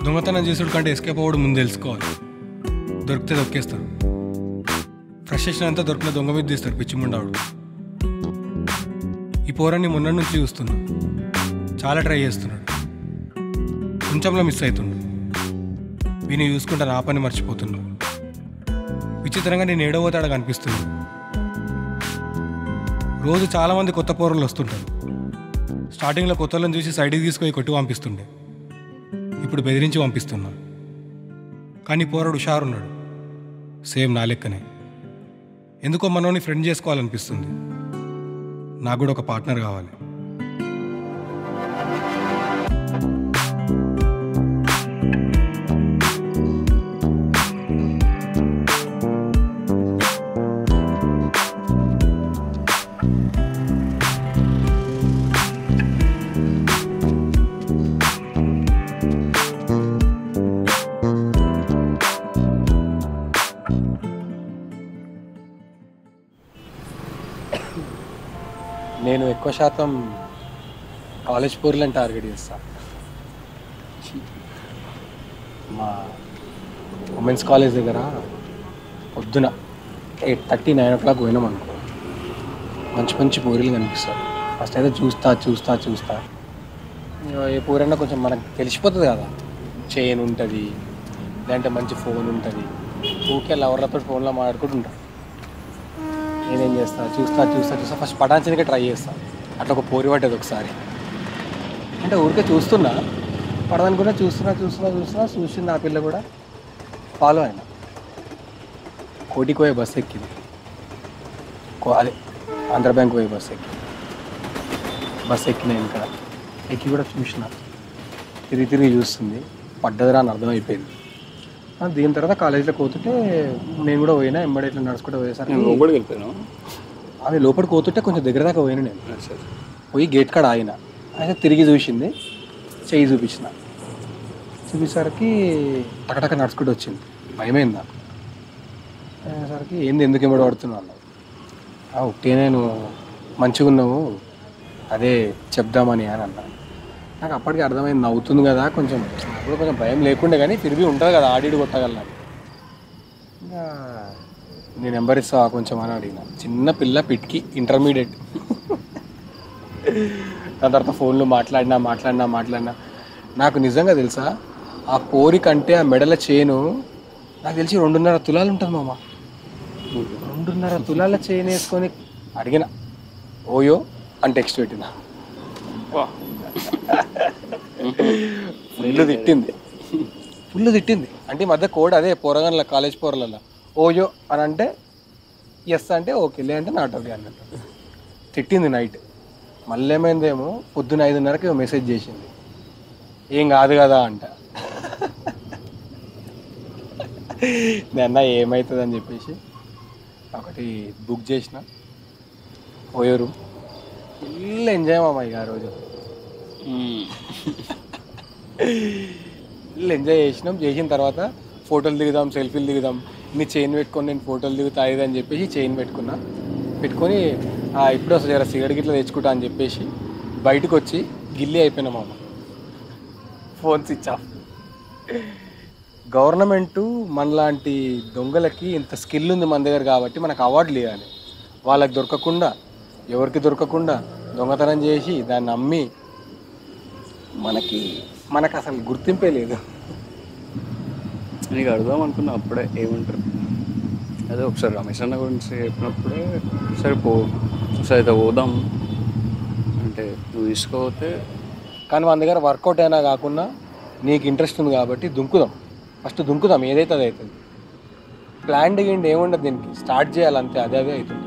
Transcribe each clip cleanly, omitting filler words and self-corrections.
దొంగతనం చేసుడు కంటే ఎస్కేప్ అవ్వడం ముందు తెలుసుకోవాలి. దొరికితే దొక్కేస్తారు. ఫ్రస్ట్రేషన్ అంతా దొరికిన దొంగ మీద తీస్తారు పిచ్చిముండావుడు. ఈ పోరాన్ని మొన్న నుంచి చూస్తున్నా. చాలా ట్రై చేస్తున్నాడు. కొంచెంలో మిస్ అవుతున్నాడు. వీని చూసుకుంటా నా పని మర్చిపోతున్నాడు. విచిత్రంగా నేను ఏడవతాడగా అనిపిస్తుంది. రోజు చాలామంది కొత్త పోరలు వస్తుంటారు. స్టార్టింగ్లో కొత్తలను చూసి సైడ్కి తీసుకొని కొట్టి పంపిస్తుండే, ఇప్పుడు బెదిరించి పంపిస్తున్నా. కానీ పోరడు హుషారున్నాడు, సేమ్ నా లెక్కనే. ఎందుకో మనోని ఫ్రెండ్ చేసుకోవాలనిపిస్తుంది. నాకు కూడా ఒక పార్ట్నర్ కావాలి. నేను ఎక్కువ శాతం కాలేజ్ పోర్లను టార్గెట్ చేస్తాను. మా ఉమెన్స్ కాలేజ్ దగ్గర పొద్దున 8:30, 9 o'clock పోయినాం అనుకో, మంచి మంచి పూరీలు కనిపిస్తారు. ఫస్ట్ అయితే చూస్తా ఏ పూరైనా కొంచెం మనకు తెలిసిపోతుంది కదా, చైన్ ఉంటుంది, లేదంటే మంచి ఫోన్ ఉంటుంది. ఊకే లవర్లతో ఫోన్లో మాట్లాడుకుంటుంటారు. నేనేం చేస్తా, చూస్తా ఫస్ట్ పటాన్చనికే ట్రై చేస్తాను. అట్లా ఒక పోరి పట్టేది ఒకసారి. అంటే ఊరికే చూస్తున్నా, పడదనుకున్నా చూసింది ఆ పిల్ల కూడా. ఫాలో అయినా కోటికి పోయే బస్సు ఎక్కింది. అదే ఆంధ్ర బ్యాంక్ పోయే బస్సు ఎక్కిన ఇంకా ఎక్కి కూడా చూసిన, తిరిగి చూస్తుంది. పడ్డదిరా అని అర్థమైపోయింది. దీని తర్వాత కాలేజీలోకి పోతుంటే నేను కూడా పోయినా, ఎంబడి ఇట్లా నడుచుకుంటూ పోయేసరికి లోపలికి వెళ్ళిపోయాను. ఆమె లోపలికి పోతుంటే కొంచెం దగ్గర దాకా పోయినా. నేను పోయి గేట్ కాడ ఆగిన. అయితే తిరిగి చూసింది, చెయ్యి చూపించేసరికి టకటక నడుచుకుంటూ వచ్చింది. భయమైంది నాకు. అయ్యేసరికి ఎందుకు ఎంబడి పడుతున్నావు అన్నావు. ఒకటే నేను మంచిగా ఉన్నావు, అదే చెప్దామని అని అన్నాను. నాకు అప్పటికి అర్థమైంది, నవ్వుతుంది కదా, కొంచెం అప్పుడు కొంచెం భయం లేకుండే, కానీ తిరిగి ఉంటుంది కదా, ఆడిడు కొట్టగలను. ఇంకా నేను నెంబర్ ఇస్తావా కొంచెం అని అడిగిన. చిన్న పిల్ల, పిట్కి, ఇంటర్మీడియట్. దాని తర్వాత ఫోన్లో మాట్లాడినా నాకు నిజంగా తెలుసా, ఆ పోరి కంటే ఆ మెడల చైను నాకు తెలిసి 2.5 తులాలు ఉంటుంది మామ. 2.5 తులాల చైన్ వేసుకొని అడిగిన, ఓయో అని టెక్స్ట్ పెట్టిన. ఫుల్ తిట్టింది. అంటే ఈ మధ్య కోడ్ అదే పోరగాన్ల, కాలేజ్ పోరలలో ఓయో అని అంటే ఎస్ అంటే ఓకే, లేదంటే నాట్ ఓకే అన్నట్టు. తిట్టింది నైట్. మళ్ళీ ఏమైందేమో పొద్దున్న 5:30కి మెసేజ్ చేసింది, ఏం కాదు కదా అంట. నేను ఏమవుతుంది అని చెప్పేసి ఒకటి బుక్ చేసిన, ఓయో రూమ్. ఫుల్ ఎంజాయ్ మామ ఇక ఆ రోజు. ఫుల్ ఎంజాయ్ చేసిన తర్వాత ఫోటోలు దిగుదాం, సెల్ఫీలు దిగుదాం, నీ చైన్ పెట్టుకొని నేను ఫోటోలు దిగుతా అని చెప్పేసి చైన్ పెట్టుకొని ఇప్పుడు అసలు జర సిగరెట్ గిట్లా తెచ్చుకుంటా అని చెప్పేసి బయటకు వచ్చి గిల్లీ అయిపోయినా మామ. Phone switch off. గవర్నమెంటు మనలాంటి దొంగలకి ఇంత స్కిల్ ఉంది మన దగ్గర కాబట్టి మనకు అవార్డులు ఇవ్వాలి. వాళ్ళకి దొరకకుండా, ఎవరికి దొరకకుండా దొంగతనం చేసి దాన్ని అమ్మి మనకు అసలు గుర్తింపే లేదు. నీకు అడుగుదాం అనుకున్నా అప్పుడే, ఏమంటారు అదే ఒకసారి రమేష్ అన్న గురించి చెప్పినప్పుడే, సరే అయితే పోదాం అంటే నువ్వు తీసుకోపోతే. కానీ మన దగ్గర వర్కౌట్ అయినా కాకుండా నీకు ఇంట్రెస్ట్ ఉంది కాబట్టి ఫస్ట్ దుంకుదాం, ఏదైతే అది అవుతుంది. ప్లాన్ దిగిండి ఏముండదు దీనికి, స్టార్ట్ చేయాలంతే, అదే అవుతుంది.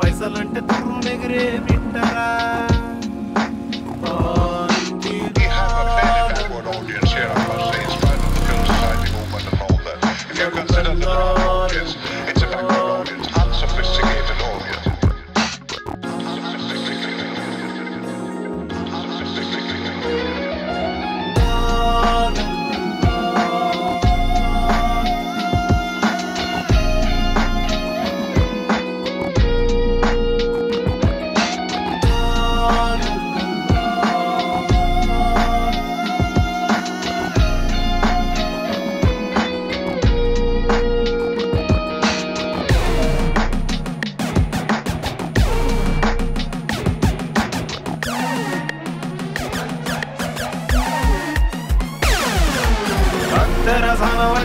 పైసలంటే తుర్రు నెగిరే వింటారా.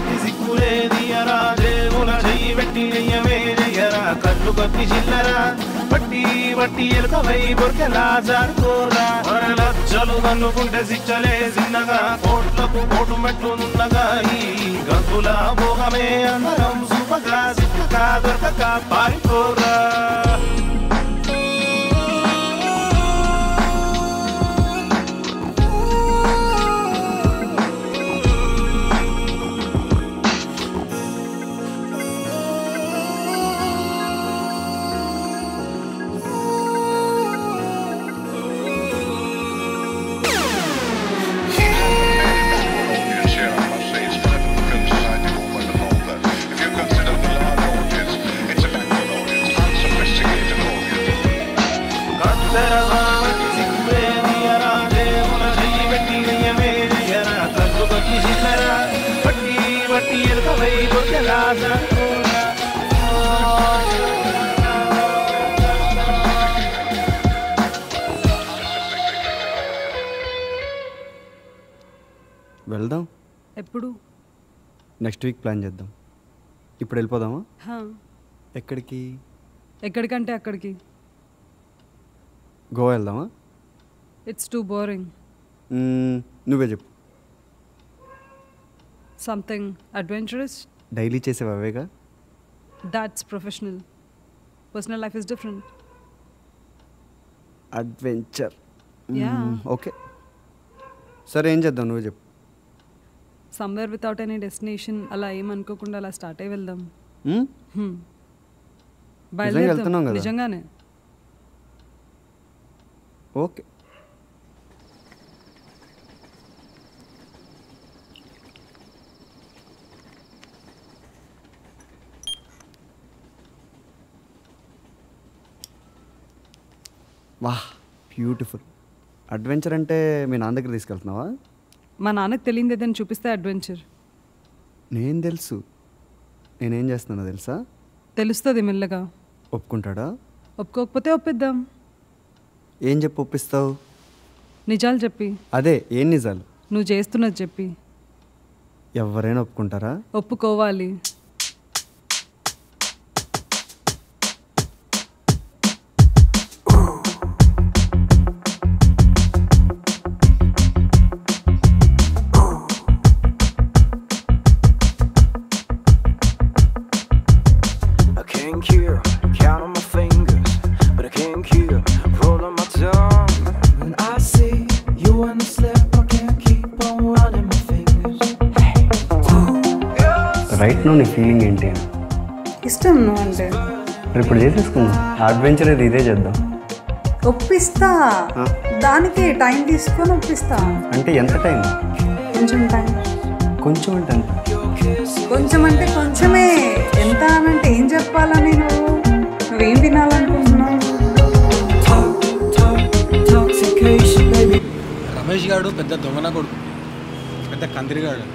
మట్టి సిక్కులే దియరా జేబుల చెయ్యి పెట్టి నెయ్యమే నెయ్యరా కట్టు కత్తి చిల్లరా బట్టి బట్టి ఎలుకవై బొరికెలా జారుకోరా లచ్చలు కన్నుకుంటే శిక్షలే చిన్నగా కోట్లకు కోటు మెట్లు నున్నగా ఈ గంతుల భోగమే అందరం సుఖగా సిక్కగా దొరకక పారిపోరా వెళ్దాం. ఎప్పుడు? నెక్స్ట్ వీక్ ప్లాన్ చేద్దాం. ఇప్పుడు వెళ్ళిపోదామా? ఎక్కడికి? ఎక్కడికంటే అక్కడికి. గోవా వెళ్దామా? It's too boring. నువ్వే చెప్పు. Something adventurous. డైలీ చేసేవి అవేగా. That's professional. Personal life is different. Adventure. Ya. Okay సరే, ఏం చేద్దాం నువ్వే చెప్పు. సమ్వేర్ వితౌట్ ఎనీ డెస్టినేషన్, అలా ఏమనుకోకుండా అలా స్టార్ట్ అయ్యి వెళ్దాం. వెళ్తున్నాం కదా. నిజంగానే. ఓకే. వాహ్, బ్యూటిఫుల్. అడ్వెంచర్ అంటే మీ నాన్న దగ్గర తీసుకెళ్తున్నావా? మా నాన్నకు తెలియదు ఏదైనా చూపిస్తే అడ్వెంచర్. నేను తెలుసు నేనేం చేస్తున్నా తెలుసా? తెలుస్తుంది మెల్లగా. ఒప్పుకుంటాడా? ఒప్పుకోకపోతే ఒప్పిద్దాం. ఏం చెప్పి ఒప్పిస్తావు? నిజాలు చెప్పి. అదే, ఏం నిజాలు? నువ్వు చేస్తున్నది చెప్పి. ఎవరైనా ఒప్పుకుంటారా? ఒప్పుకోవాలి. రైట్ నో నీ ఫీలింగ్ ఏంటి అని? ఇష్టం నువ్వు అంటే. మరి ఇప్పుడు చేసేసుకుందాం. అడ్వెంచర్ ఇది ఇదే చేద్దాం. ఒప్పిస్తా. దానికి టైం తీసుకొని ఒప్పిస్తా. అంటే ఎంత టైం? కొంచెం టైం. కొంచెం అంటే ఎంత? కొంచెం అంటే కొంచెమే. ఎంత అనంటే ఏం చెప్పాలా? నువ్వేం వినాలనుకుంటున్నావు? రమేష్ గారు పెద్ద దొంగన కొడుకు, పెద్ద కందిరిగాడు.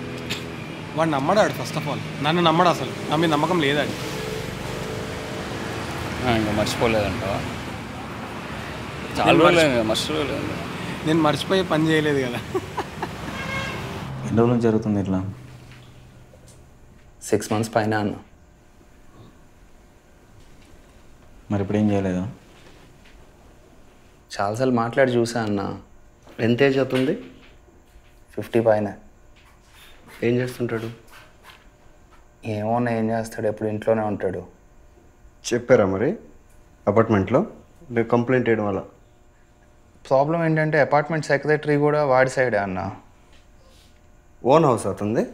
వాడు నమ్మడాడు. ఫస్ట్ ఆఫ్ ఆల్ నన్ను నమ్మడు. అసలు నా మీద నమ్మకం లేదాడు. ఇంకా మర్చిపోలేదంటావా? చాలా రోజులు మర్చిపోలేదు. నేను మర్చిపోయి పని చేయలేదు కదా. ఎన్ని రోజులు జరుగుతుంది ఇట్లా? 6 months పైన అన్న. మరి ఇప్పుడు ఏం చేయలేదా? చాలాసార్లు మాట్లాడి చూసా అన్న. ఎంత ఏజ్ అవుతుంది? 50 పైన. ఏం చేస్తుంటాడు? ఏమోన్నా ఏం చేస్తాడు, ఎప్పుడు ఇంట్లోనే ఉంటాడు. చెప్పారా మరి అపార్ట్మెంట్లో? రేపు కంప్లైంట్ చేయడం వల్ల ప్రాబ్లం ఏంటంటే అపార్ట్మెంట్ సెక్రటరీ కూడా వాడి సైడే అన్న. ఓన్ హౌస్ అవుతుంది.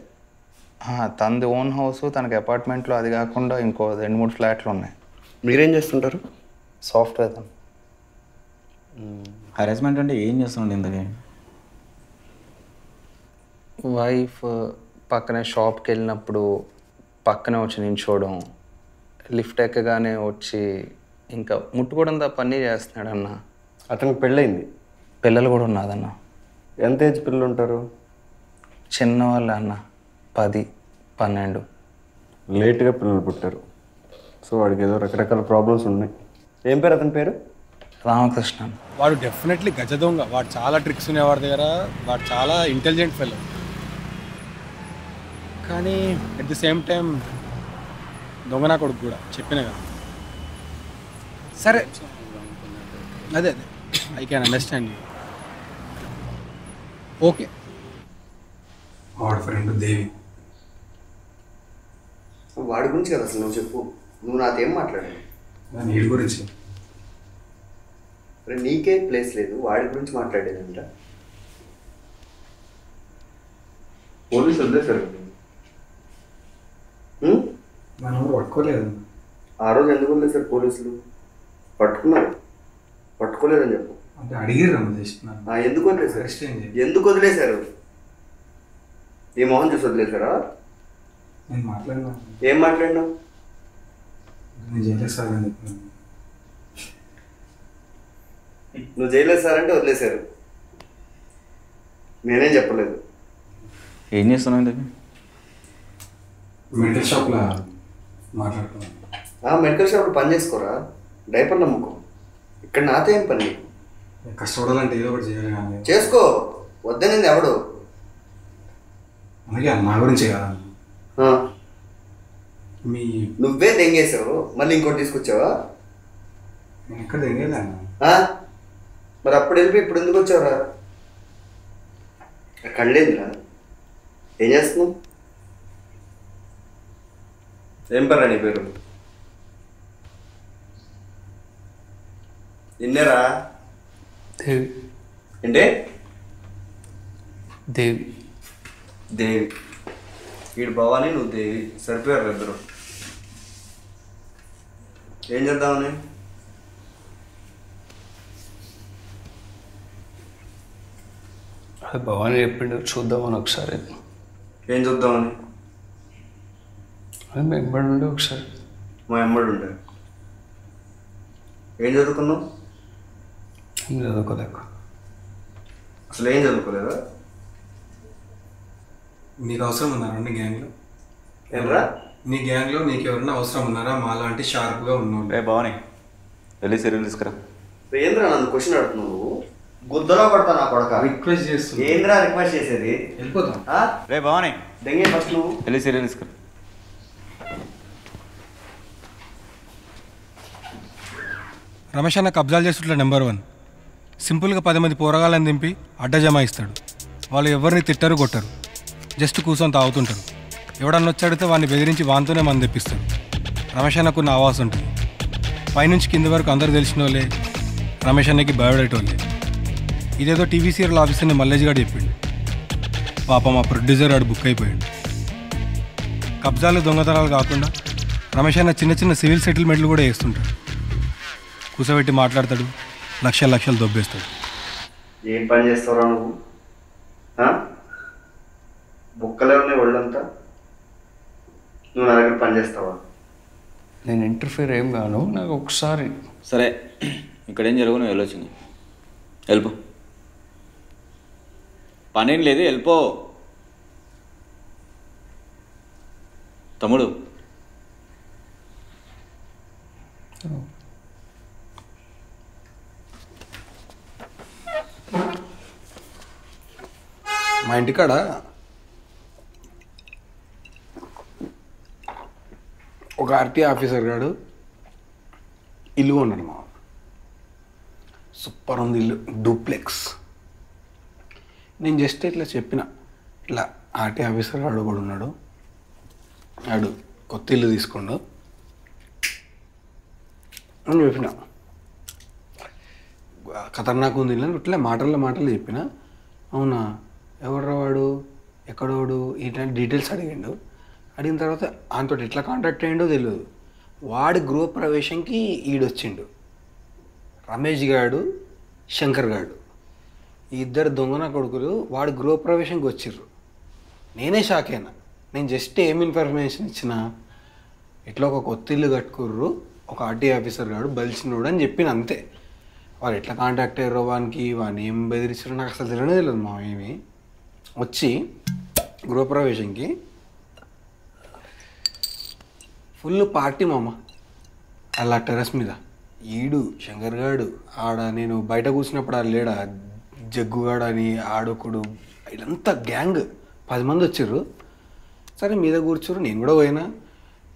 తనది ఓన్ హౌస్. తనకి అపార్ట్మెంట్లో అది కాకుండా ఇంకో 2-3 ఫ్లాట్లు ఉన్నాయి. మీరేం చేస్తుంటారు? సాఫ్ట్వేర్. హరాస్మెంట్ అంటే ఏం చేస్తుండే ఇంతకీ? వైఫ్ పక్కనే షాప్కి వెళ్ళినప్పుడు పక్కనే వచ్చి నించోవడం, లిఫ్ట్ ఎక్కగానే వచ్చి ఇంకా ముట్టుకోవడం తప్ప అన్నీ చేస్తున్నాడు అన్న. అతనికి పెళ్ళయింది, పిల్లలు కూడా ఉన్నదన్న. ఎంత ఏజ్ పిల్లలు ఉంటారు? చిన్నవాళ్ళు అన్న, 10-12. లేట్గా పిల్లలు పుట్టారు. సో వాడికి ఏదో రకరకాల ప్రాబ్లమ్స్ ఉన్నాయి. ఏం పేరు అతని పేరు? రామకృష్ణ. వాడు డెఫినెట్లీ గజ దొంగ. వాడు చాలా ట్రిక్స్ ఉన్నాయి వాడి దగ్గర. వాడు చాలా ఇంటెలిజెంట్ ఫెలో. కానీ అట్ ది సేమ్ టైం దొంగనా కొడుకు కూడా చెప్పినా కదా. సరే అదే అదే I can understand you. Okay. వాడు ఫ్రెండ్ దేవి. వాడి గురించి కదా అసలు నువ్వు చెప్పు. నువ్వు నాతో ఏం మాట్లాడావు? నీడి గురించి. మరి నీకే ప్లేస్ లేదు, వాడి గురించి మాట్లాడేదంట. పోలీసు వదిలేశారు. మనం ఎవరు పట్టుకోలేదు. ఆ రోజు ఎందుకు వదిలేశారు పోలీసులు? పట్టుకోలేదని చెప్పు. అంటే అడిగిర్రు ఎందుకు వదిలేశారు? ఎందుకు వదిలేశారు? ఈ మొహం చూసి వదిలేశారా? నేను మాట్లాడినా. ఏం మాట్లాడినావు? నేను చేయలేదు సార్ అని చెప్పినాను. నువ్వు చేయలేదు సార్ అంటే వదిలేశారు. నేనేం చెప్పలేదు. ఏం చేస్తున్నావు ఇంతకీ? మెడికల్ షాప్లో మాట్లాడుతున్నాను. మెడికల్ షాప్లో పని చేసుకోరా, డైపర్లు అమ్ముకో. ఇక్కడ నాతో ఏం పని? కష్టపడాలంటే ఏదో ఒకటి చేయాలి కానీ. చేసుకో, వద్దనింది ఎవడు? అలాగే నా గురించి కదా. నువ్వే దెంగేసావు, మళ్ళీ ఇంకోటి తీసుకొచ్చావా? నేను ఎక్కడ దెంగేదాన్ని. మరి అప్పుడు వెళ్ళి ఇప్పుడు ఎందుకు వచ్చావురా? కళ్ళేందిరా? ఏం చేస్తున్నావు? ఏం పర్రా నీ పేరు? నిన్నేరా? దేవి. ఏంటే? దేవి. దేవి. వీడు భవాని, నువ్వు దేవి, సరిపోయారు ఇద్దరు. ఏం చేద్దామని? అది భవాని చెప్పిండు, చూద్దామని ఒకసారి. ఏం చూద్దామని? అది మా ఎమ్మడి ఉండే ఒకసారి. మా ఎమ్మడి ఉండే. ఏం చదువుకున్నావు? ఏం చదువుకోలేక. అసలు ఏం చదువుకోలేదా? నీకు అవసరం ఉన్నారా నీ గ్యాంగ్లో? ఏంట్రా? నీ గ్యాంగ్లో నీకు ఎవరన్నా అవసరం ఉన్నారా? మాలాంటి షార్ప్గా ఉన్నావు. రే భవాని, వెళ్ళి సీరియల్ తీసుకురా. ఏంద్రా నన్ను క్వశ్చన్ అడుగుతున్నావు? నువ్వు గుద్దలో పడతా నా కొడక. రిక్వెస్ట్ చేస్తున్నా. ఏంద్రా రిక్వెస్ట్ చేసేది? వెళ్ళిపోతాం. రే భవాని, దెంగే ఫస్ట్ నువ్వు. వెళ్ళి సీరియల్ తీసుకురా. రమేష్ అన్న కబ్జాలు చేస్తుంటే నెంబర్ 1. సింపుల్గా 10 మంది పోరగాళ్ళని దింపి అడ్డ జమాయిస్తాడు. వాళ్ళు ఎవరిని తిట్టరు కొట్టరు, జస్ట్ కూర్చొని తాగుతుంటారు. ఎవడన్నా వచ్చాడితే వాడిని బెదిరించి వానితోనే మనం తెప్పిస్తాడు. రమేష్ అన్నకున్న ఆవాస ఉంటుంది. పైనుంచి కింది వరకు అందరు తెలిసిన వాళ్ళే రమేష్ అన్నకి బయోడేటోళ్ళే. ఇదేదో టీవీ సీరియల్ ఆఫీసర్ని మల్లేజ్ గారు చెప్పిండు. పాపం ఆ ప్రొడ్యూసర్ ఆడు బుక్ అయిపోయాడు. కబ్జాలు దొంగతనాలు కాకుండా రమేష్ అన్న చిన్న చిన్న సివిల్ సెటిల్మెంట్లు కూడా వేస్తుంటాడు. కూసబెట్టి మాట్లాడతాడు, లక్షలు దొబ్బేస్తాడు. ఏం పని చేస్తావురా నువ్వు? బుక్కలే ఉన్నాయి ఒళ్ళంతా. నువ్వు నా దగ్గర పని చేస్తావా? నేను ఇంటర్ఫియర్ ఏం కాను, నాకు ఒకసారి. సరే, ఇక్కడేం జరుగు, నువ్వు వెళ్ళొచ్చింది. వెళ్ళిపో, పనేం లేదు, వెళ్ళిపో. తమ్ముడు, మా ఇంటికాడ ఒక ఆర్టీ ఆఫీసర్ గాడు ఇల్లు ఉన్నాడు. మా సూపర్ ఉంది ఇల్లు, డూప్లెక్స్. నేను జస్ట్ ఇట్లా చెప్పిన, ఇట్లా ఆర్టీ ఆఫీసర్ గాడు కూడా ఉన్నాడు, ఆడు కొత్త ఇల్లు తీసుకోండు అని చెప్పిన. ఖతర్నాక్ ఉంది ఇల్లు ఇట్లా మాటలు చెప్పిన. అవునా, ఎవడ్రా వాడు, ఎక్కడోడు, ఇట్లాంటి డీటెయిల్స్ అడిగిండు. అడిగిన తర్వాత ఆయనతో ఎట్లా కాంటాక్ట్ అయ్యిండో తెలియదు. వాడి గృహప్రవేశంకి ఈడొచ్చిండు, రమేష్ గాడు, శంకర్ గాడు. ఈ ఇద్దరు దొంగన కొడుకులు వాడి గృహప్రవేశంకి వచ్చిర్రు. నేనే షాక్ అయినా. నేను జస్ట్ ఏం ఇన్ఫర్మేషన్ ఇచ్చిన, ఇట్లా ఒక కొత్త ఇల్లు కట్టుకుర్రు, ఒక ఆర్టీ ఆఫీసర్ గాడు బలిచినోడు అని చెప్పిన, అంతే. వాళ్ళు ఎట్లా కాంటాక్ట్ అయ్యారో, వాడిని ఏం బెదిరించారో నాకు అసలు తెలియదు మా ఏమి. వచ్చి గృహప్రవేశంకి ఫుల్ పార్టీ మామ అలా టెర్రస్ మీద. ఈడు శంకర్ గాడు ఆడ, నేను బయట కూర్చున్నప్పుడు ఆడ లేడా జగ్గుగాడు అని ఆడొకడు, ఇదంతా గ్యాంగ్ 10 మంది వచ్చారు. సరే మీద కూర్చోరు, నేను కూడా పోయినా.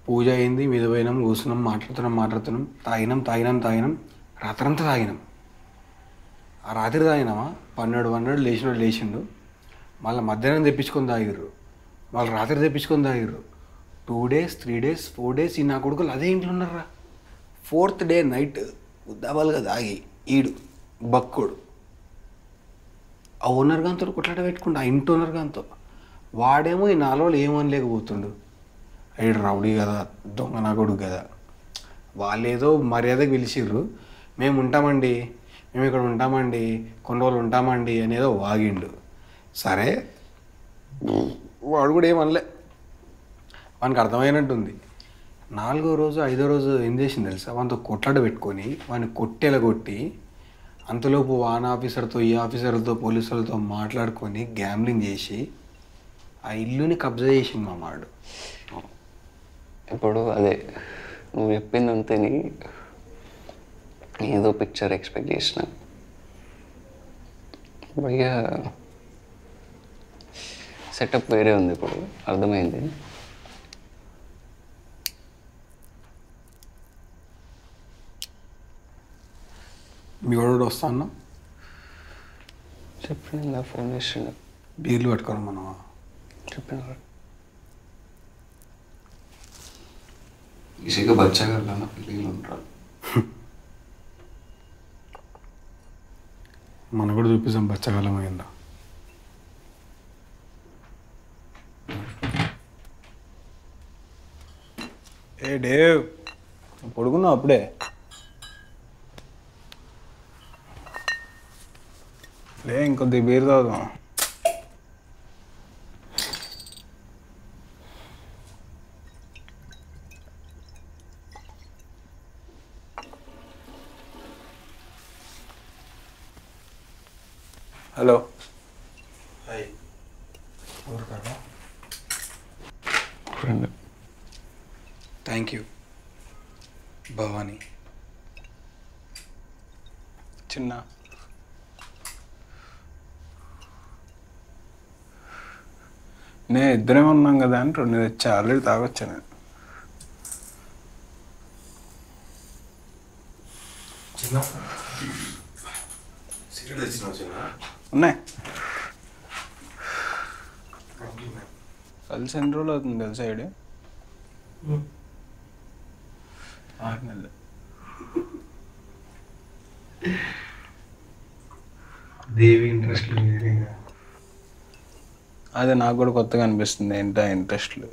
పూజ అయింది, మీద పోయినాం, కూర్చున్నాం, మాట్లాడుతున్నాం, తాగినాం, రాత్రంతా తాగినాం. ఆ రాత్రి తాగినామా 12 లేచిండు. మళ్ళీ మధ్యాహ్నం తెప్పించుకొని తాగిర్రు, వాళ్ళు రాత్రి తెప్పించుకొని తాగిర్రు. 2 days 3 days 4 days ఈ నా కొడుకులు అదే ఇంట్లో ఉన్నారా. 4th day నైట్ ఉద్దాబాలుగా తాగి ఈడు బక్కుడు ఆ ఓనర్ గాంతో కొట్లాట పెట్టుకుంటా, ఆ ఇంటి ఓనర్ గాంతో. వాడేమో ఈ 4 రోజులు ఏమని లేకపోతుండు, ఈడు రౌడీ కదా, దొంగ నా కొడుకు కదా. వాళ్ళు ఏదో మర్యాదకు పిలిచిర్రు, మేము ఇక్కడ ఉంటామండి, కొన్ని రోజులు ఉంటామండి అనేదో వాగిండు. సరే వాడు కూడా ఏమనలే, వానికి అర్థమైనట్టుంది. 4వ రోజు 5వ రోజు ఏం చేసింది తెలుసా, వానితో కొట్లాట పెట్టుకొని వాడిని కొట్టి అంతలోపు వాన్ ఆఫీసర్తో ఈ ఆఫీసర్తో పోలీసులతో మాట్లాడుకొని గ్యాంబ్లింగ్ చేసి ఆ ఇల్లుని కబ్జా చేసింది మా వాడు. ఇప్పుడు అదే నువ్వు చెప్పిందంతేని ఏదో పిక్చర్ ఎక్స్పెక్ట్ చేసిన. భయ్యా సెటప్ వేరే ఉంది, ఇప్పుడు అర్థమైంది. మీ వాడు వస్తా అన్నా చెప్పిన ఫోన్ చేసిండు, బీర్లు పట్టుకోరా మనమా చెప్పిన ఈజీగా బచ్చాగల పిల్లలు ఉంటారు. మనం కూడా చూపిస్తాం బచ్చగాలం అయిందా. ఏ డేవ్ పడుకున్నావు అప్పుడే? లే ఇంకొద్ది బీర్ తాగుదాం. Hello. Hi. Friend. Thank you. Bhavani. చిన్న నేను ఇద్దరేమో ఉన్నాం కదా అని 2 తెచ్చా, ఆల్రెడీ తాగొచ్చా నేను. ఉన్నాయి. కలిసి ఎన్ని రోజులు అవుతుంది తెలుసా? ఐడి 6 నెలలు. దేవి ఇంట్రెస్ట్ వేరేగా. అదే నాకు కూడా కొత్తగా అనిపిస్తుంది, ఏంటో ఇంట్రెస్ట్లు.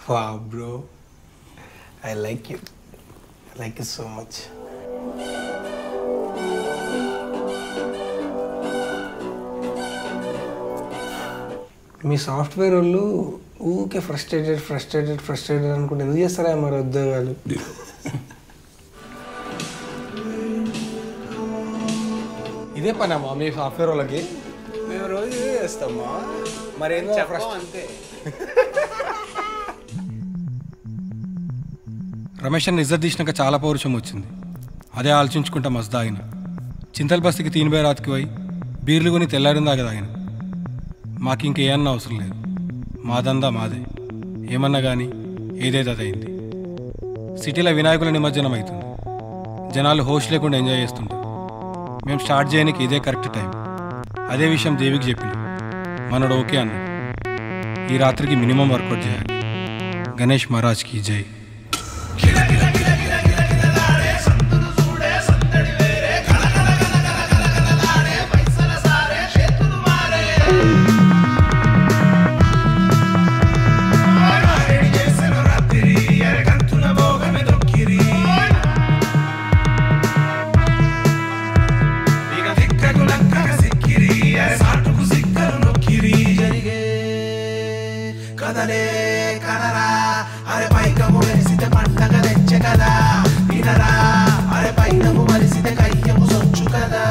Wow, bro. I like you. I like you so much. Me software వాళ్ళు ఊకే ఫ్రస్ట్రేటెడ్ అనుకుంటే ఎందుకు చేస్తారా మరి ఉద్యోగాలు? ఇదే పనమ్మా మీ సాఫ్ట్వేర్ వాళ్ళకి? మేము రోజు ఇదే చేస్తామా, మరేం అంతే. రమేష్ అన్న ఇజ్జత్ తీసినాక చాలా పౌరుషం వచ్చింది. అదే ఆలోచించుకుంటా మస్తు తాగిన. చింతల బస్తికి 3 బై రాత్రికి పోయి బీర్లు కొని తెల్లారిన దాకా తాగిన. మాకు ఇంకేమన్నా అవసరం లేదు, మా దందా మాదే. ఏమన్నా కానీ ఏదేదో అదైంది. సిటీలో వినాయకుల నిమజ్జనం అవుతుంది, జనాలు హోష్ లేకుండా ఎంజాయ్ చేస్తుంటారు. మేము స్టార్ట్ చేయడానికి ఇదే కరెక్ట్ టైం. అదే విషయం దేవికి చెప్పిన, మనోడు ఓకే అన్నాడు. ఈ రాత్రికి మినిమం వర్కౌట్ చేయాలి. గణేష్ మహారాజ్కి జై. కదలే కనరా అరే పైకము వెలిసితే పండగ తెచ్చే కదా వినరా అరే పైనము మలిసితే కయ్యము సొచ్చు కదా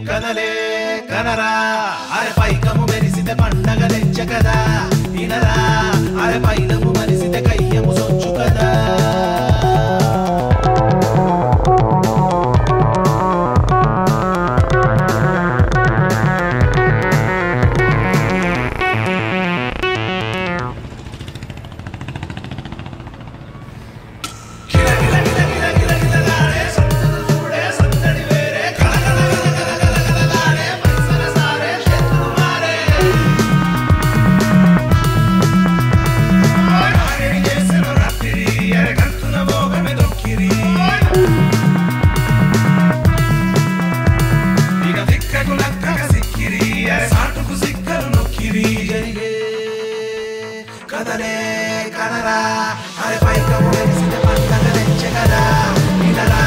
కదలే కనరా అరే పైకము మెరిసితే పండగ తెచ్చే కదా వినరా అరే పైనము మరిసితే కయ్యము సొచ్చు కదా కదలే కనరా అరే పైకము మెరిసితే పండగ తెచ్చే కదా వినరా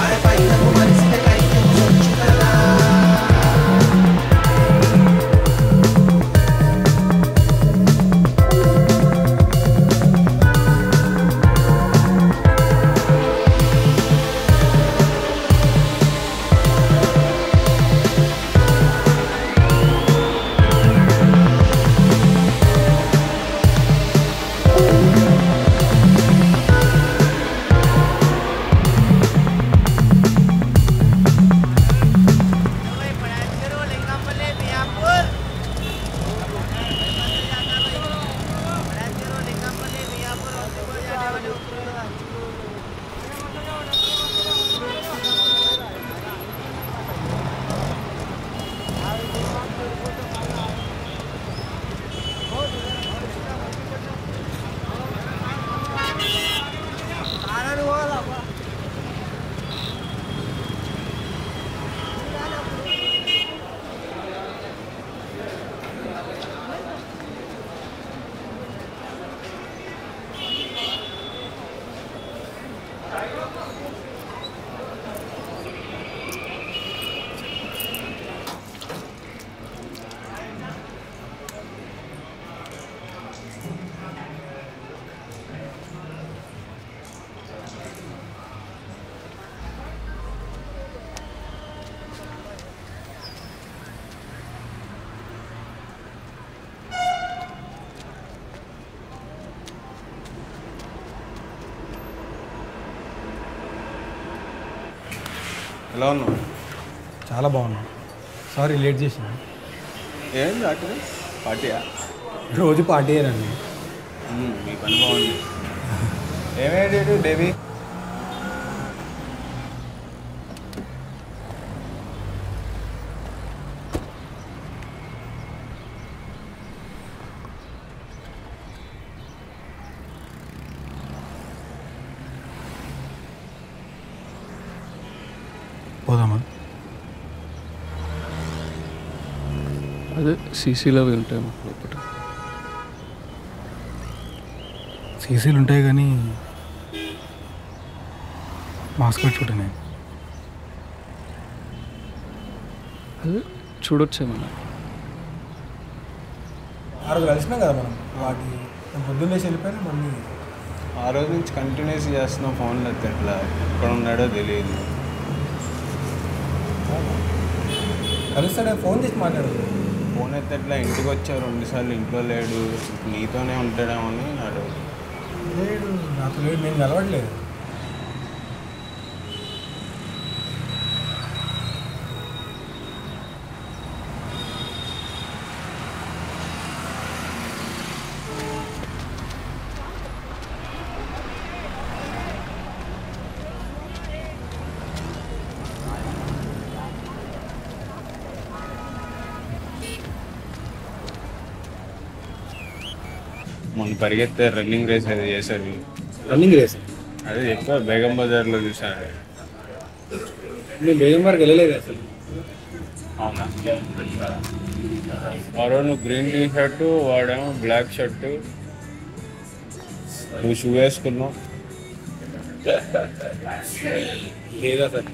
అరే పైనము మరిసితే కయ్యము సొచ్చు కదా ఎలా ఉన్నావు? చాలా బాగున్నా. సారీ లేట్ చేసిన. ఏంది అటు పార్టీయా? రోజు పార్టీయేనండి. మీ పని బాగుంది. ఏమేంటి బేబీ? పోదామా? అదే సీసీలో ఉంటాయి లోపల. సీసీలు ఉంటాయి కానీ మాస్క్ పెట్టుకుంటాను. అదే చూడొచ్చేమన్నా. ఆ రోజు కలిసినాం కదా మనం, వాటి పొద్దున్నే వెళ్ళిపోయినా మళ్ళీ ఆ రోజు నుంచి కంటిన్యూస్ చేస్తున్నాం, ఫోన్లో ఎట్లా ఎక్కడ ఉన్నాడో తెలియదు. కలుస్తాడే ఫోన్ చేసి మాట్లాడదు. ఫోన్ ఎట్లా ఇంటికి వచ్చావు 2 సార్లు, ఇంట్లో లేడు, నీతోనే ఉంటాడేమో అని నాడు. లేడు, నాకు లేడు, నేను కలవట్లేదు. మొన్న పరిగెత్తే రన్నింగ్ రేస్ అది చేశారు. రన్నింగ్ రేస్ అదే ఎక్కువ బేగం బజార్లో చూసాను. నేను బేగం వరకు వెళ్ళలేదు అసలు. అవునా? వాడు నువ్వు గ్రీన్ టీ షర్టు, వాడేమో బ్లాక్ షర్టు, నువ్వు షూ వేసుకున్నావు. లేదా సార్,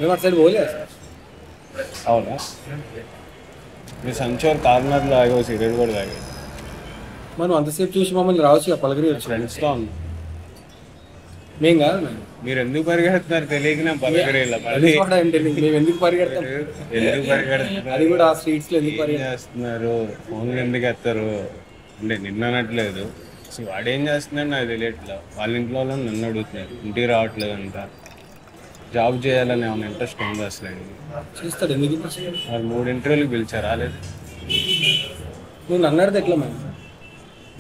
మేము అటు సైడ్ పోలేదు సార్. అవునా? మీ సంచోర్ కార్నర్లో ఆగో, సిగరెట్ కూడా తాగావు. మనం అంతసేపు చూసి మమ్మల్ని రావచ్చు పలకరి ఫ్రెండ్స్తో ఉంది. మేము కాదు మేము. మీరు ఎందుకు పరిగెడుతున్నారు తెలియక నేను పలకరేలా. మేము ఎందుకు పరిగెడతాం? ఎందుకు పరిగెడుతున్నారు? అది కూడా ఆ స్ట్రీట్స్లో ఎందుకు ఏం చేస్తున్నారు? ఫోన్లు ఎందుకు ఎత్తారు అంటే నిన్న అనట్లేదు. అసలు వాడేం చేస్తున్నాడు నాకు తెలియట్లా. వాళ్ళ ఇంట్లో వాళ్ళని నన్ను అడుగుతున్నారు, ఇంటికి రావట్లేదు అంట. జాబ్ చేయాలని ఏమైనా ఇంట్రెస్ట్ ఉందా అసలు? చూస్తాడు ఎందుకు? వాళ్ళు 3 ఇంటర్వ్యూలకు పిలిచారు, రాలేదు. నువ్వు నన్ను అడితే ఎట్లా మేము?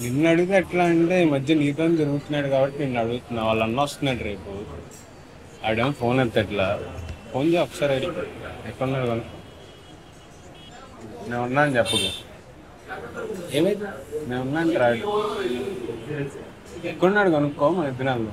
నిన్ను అడిగితే ఎట్లా అంటే ఈ మధ్య నీతో తిరుగుతున్నాడు కాబట్టి నిన్ను అడుగుతున్నా. వాళ్ళ అన్న వస్తున్నాడు రేపు, ఆడేమో ఫోన్ ఎట్లా. ఫోన్ చేయ ఒకసారి అడిగి ఎక్కడున్నాడు కనుక. నేను ఉన్నా అని చెప్పదు. ఏమైంది? నేను ఉన్నా అని రాడు. ఎక్కడున్నాడు కనుక్కో, మన ఇద్దరు.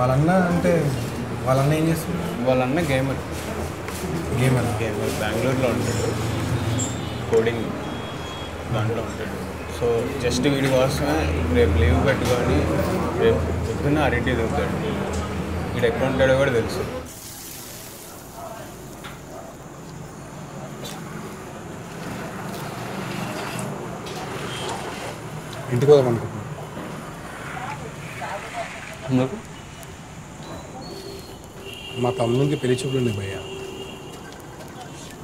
వాళ్ళన్న అంటే వాళ్ళన్న ఏం చేస్తుంది? వాళ్ళన్న గేమర్ బెంగళూరులో ఉంటాడు, కోడింగ్ దాంట్లో ఉంటాడు. సో జస్ట్ వీడి కోసమే రేపు లీవ్ పెట్టుకొని రేపు పొద్దున్న అరటి దొరుకుతాడు. వీడు ఎక్కడ ఉంటాడో కూడా తెలుసు. ఇంటికి పోదాం అనుకుంటున్నాను. మా తమ్మునికి పెళ్లి చూపులు ఉన్నాయి భయ్య.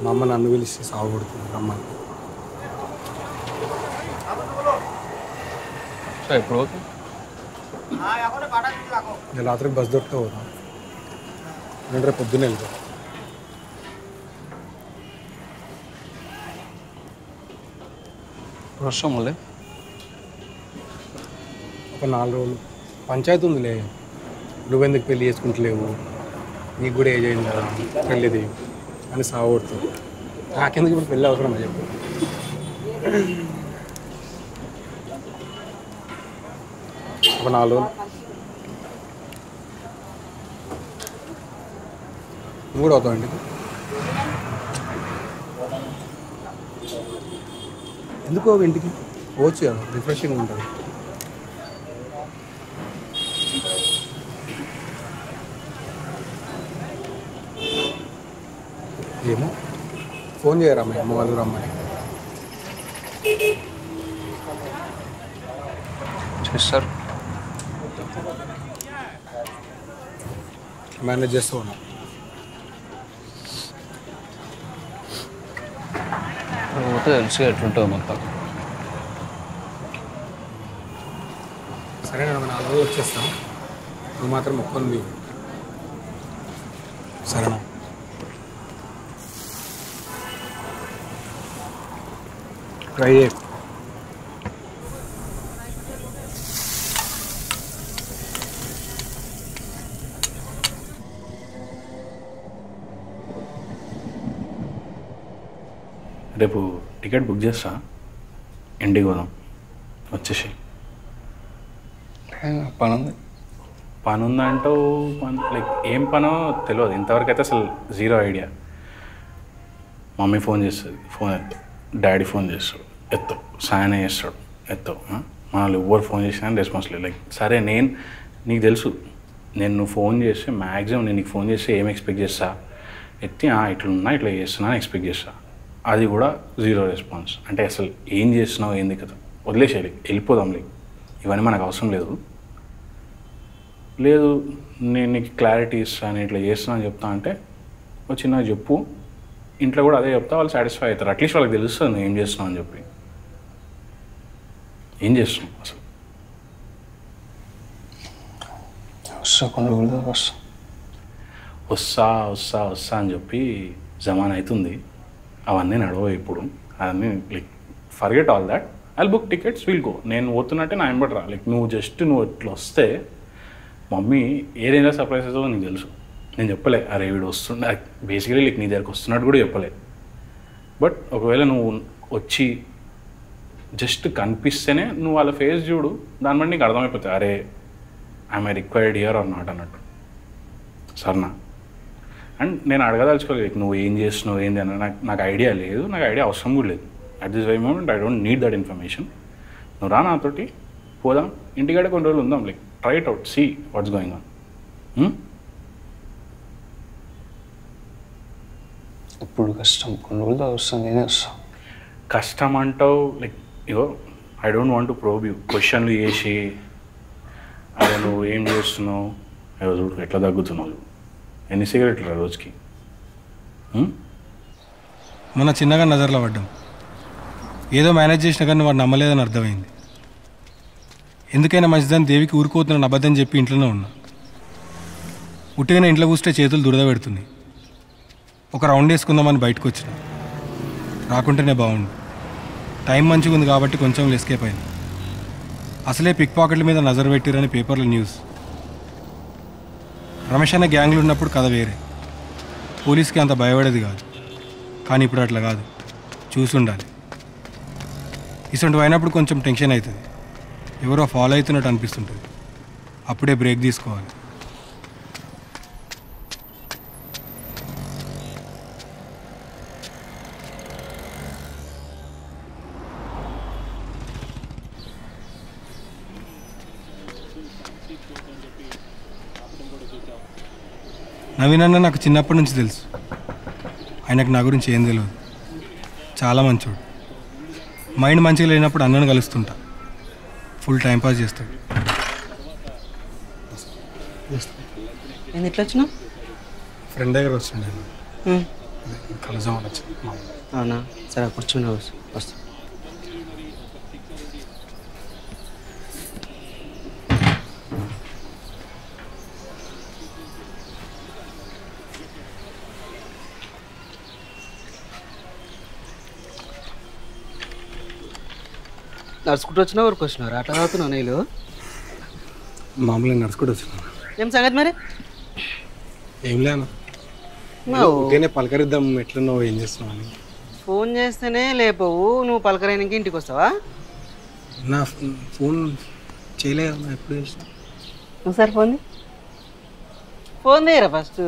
మా అమ్మ నన్ను పిలిచి సాగు కొడుతుంది రమ్మని. ఎప్పుడు నేను రాత్రికి బస్ దొరికితే పోతాం, నేను రేపు పొద్దున్నే వెళ్తాను. వస్తాం మళ్ళీ ఒక 4 రోజులు పంచాయతీ ఉందిలే. నువ్వెందుకు పెళ్లి చేసుకుంటలేవు, నీకు కూడా ఏజ్ అయింది కదా పెళ్ళిది అని సాగొడుతుంది. నాకెందుకు ఇప్పుడు పెళ్ళి అవసరమా చెప్పు. ఒక 4 రోజులు నువ్వు కూడా అవుతావు ఇంటికి. ఎందుకో ఇంటికి పోవచ్చు కదా, రిఫ్రెషింగ్ ఉంటుంది. ఏమో ఫోన్ చేయరా మీ అమ్మ వాళ్ళు రమ్మని. చేస్తారు. మేనేజ్ చేస్తూ ఉన్నా. పోతే తెలుసు ఎట్లుంటుంది మొత్తం. సరే నేను 4 రోజులు వచ్చేస్తాను, నువ్వు మాత్రం మొక్కంది సరేనా. ట్రై చేయ. రేపు టికెట్ బుక్ చేస్తా, ఇంటికి పోదాం వచ్చేసి. పని ఉంది. పని ఉందంటూ లైక్ ఏం పనో తెలియదు ఇంతవరకు అయితే, అసలు జీరో ఐడియా. మమ్మీ ఫోన్ చేస్తుంది, ఫోన్ ఎత్తు. డాడీ ఫోన్ చేస్తాడు, ఎత్తు. సాయన చేస్తాడు, ఎత్తు. వాళ్ళు ఎవరు ఫోన్ చేసినా రెస్పాన్స్ లేదు. లైక్ సరే నీకు తెలుసు, నువ్వు ఫోన్ చేస్తే మ్యాక్సిమం నేను నీకు ఫోన్ చేస్తే ఏం ఎక్స్పెక్ట్ చేస్తా, ఎత్తి ఇట్లున్నా ఇట్లా చేస్తున్నా అని ఎక్స్పెక్ట్ చేస్తా. అది కూడా జీరో రెస్పాన్స్. అంటే అసలు ఏం చేస్తున్నావు, ఏంది కదా, వదిలేసేయాలి, వెళ్ళిపోదాం. లైక్ ఇవన్నీ మనకు అవసరం లేదు నేను నీకు క్లారిటీ ఇస్తాను, ఇట్లా చేస్తున్నా అని చెప్తా అంటే చిన్నగా చెప్పు. ఇంట్లో కూడా అదే చెప్తా, వాళ్ళు సాటిస్ఫై అవుతారు. అట్లీస్ట్ వాళ్ళకి తెలుస్తుంది నువ్వు ఏం చేస్తున్నావు అని చెప్పి. ఏం చేస్తున్నావు అసలు? వస్తా అని చెప్పి జమాన్ అవుతుంది. అవన్నీ నడవ ఇప్పుడు. అవన్నీ like forget all that. I'll book tickets, will go. నేను పోతున్నట్టే నా వెంబడి రా. లైక్ నువ్వు ఇట్లా వస్తే మమ్మీ ఏ రేంజ్లో సర్ప్రైజ్ అవుతుందో నీకు తెలుసు. నేను చెప్పలే అరే వీడు వస్తుండే, బేసికలీ లైక్ నీ దగ్గరకు వస్తున్నట్టు కూడా చెప్పలే. బట్ ఒకవేళ నువ్వు వచ్చి జస్ట్ కనిపిస్తేనే నువ్వు వాళ్ళ ఫేస్ చూడు, దాన్ని బట్టి నీకు అర్థమైపోతుంది అరే I'm required here or not అన్నట్టు. సరేనా? అండ్ నేను అడగదలుచుకోలేదు నువ్వు ఏం చేస్తున్నావు ఏంది అని. నాకు ఐడియా లేదు, నాకు ఐడియా అవసరం కూడా లేదు. At this very moment I don't need that information. నువ్వు రా నాతోటి, పోదాం, ఇంటికాడే కొన్ని రోజులు ఉందాం. Like try it out, see what's going on. ఇప్పుడు కష్టం, కొన్ని రోజులు వస్తాను, నేనే వస్తాను. కష్టం అంటావు like I don't want to probe you. క్వశ్చన్లు చేసి అదే నువ్వు ఏం చేస్తున్నావు, చూడు ఎట్లా తగ్గుతున్నావు, ఎన్ని సిగరెట్లు రా రోజుకి. మొన్న చిన్నగా నజర్లో పడ్డాం, ఏదో మేనేజ్ చేసినా కానీ వాడు నమ్మలేదని అర్థమైంది. ఎందుకైనా మంచిదని దేవికి ఊరుకోతున్నాను అబద్ధం చెప్పి ఇంట్లోనే ఉన్నా. ఉట్టిగానే ఇంట్లో కూస్తే చేతులు దురద పెడుతున్నాయి. ఒక రౌండ్ వేసుకుందామని బయటకు వచ్చిన, రాకుంటేనే బాగుండు. టైం మంచిగా ఉంది కాబట్టి కొంచెం ఎస్కేప్ అయింది. అసలే పిక్ పాకెట్ల మీద నజర్ పెట్టిరని పేపర్లో న్యూస్. రమేష్ అనే గ్యాంగ్లు ఉన్నప్పుడు కథ వేరే, పోలీస్కి అంత భయపడేది కాదు. కానీ ఇప్పుడు అట్లా కాదు, చూసి ఉండాలి. ఇసొంటివి అయినప్పుడు కొంచెం టెన్షన్ అవుతుంది, ఎవరో ఫాలో అవుతున్నట్టు అనిపిస్తుంటుంది. అప్పుడే బ్రేక్ తీసుకోవాలి. నవీన్ అన్న నాకు చిన్నప్పటి నుంచి తెలుసు. ఆయనకు నా గురించి ఏం తెలియదు, చాలా మంచోడు. మైండ్ మంచిగా లేనప్పుడు అన్నను కలుస్తుంటా, ఫుల్ టైంపాస్ చేస్తాడు. నేను ఎట్లా వచ్చినా ఫ్రెండ్ దగ్గర వస్తుండే, కలుద్దామని వచ్చి. అవునా, సరే కూర్చుని వస్తా. నడుచుకుంటూ వచ్చినా ఊరికి వచ్చినారు అట్లా తాగుతున్నావు నీళ్ళు? మామూలుగా నడుచుకుంటూ వచ్చినా. ఏం సంగతి మరి? ఏం లేనా ఉదయాన్నే పలకరిద్దాం ఎట్లున్నావు ఏం చేస్తున్నావు అని. ఫోన్ చేస్తేనే లేపవు, నువ్వు పలకరైనకి ఇంటికి వస్తావా? నా ఫోన్ చేయలేదు ఎప్పుడు చేసిన. ఒకసారి ఫోన్ చేయరా ఫస్ట్.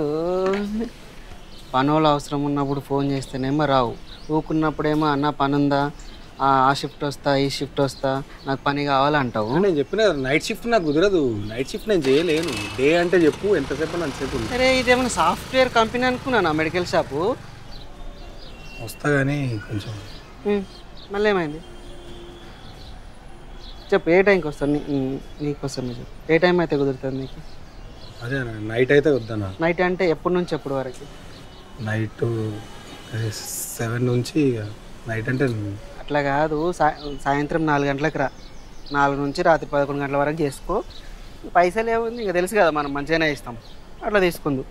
పనులు అవసరం ఉన్నప్పుడు ఫోన్ చేస్తేనేమో రావు, ఊకున్నప్పుడేమో అన్న పని ఉందా, ఆ షిఫ్ట్ వస్తా ఈ షిఫ్ట్ వస్తా నాకు పని కావాలంటావు. నేను చెప్పిన నైట్ షిఫ్ట్ నాకు కుదరదు, నైట్ షిఫ్ట్ నేను చేయలేను. డే అంటే చెప్పు ఎంతసేపు అని అంతసేపు. సరే ఇదేమన్నా సాఫ్ట్వేర్ కంపెనీ అనుకున్నాను, మెడికల్ షాపు. వస్తా కానీ కొంచెం. మళ్ళీ ఏమైంది చెప్పు, ఏ టైంకి వస్తాను నీకోసం చెప్పు, ఏ టైం అయితే కుదురుతుంది నీకు? అదే నైట్ అయితే వద్దనా. నైట్ అంటే ఎప్పటి నుంచి ఎప్పటి వరకు? నైట్ 7 నుంచి నైట్ అంటే అట్లా కాదు, సాయంత్రం 4 గంటలకు రా, 4 నుంచి రాత్రి 11 గంటల వరకు చేసుకో. పైసలు ఏముంది ఇంకా తెలుసు కదా, మనం మంచిగానే ఇస్తాం, అట్లా తీసుకుందు.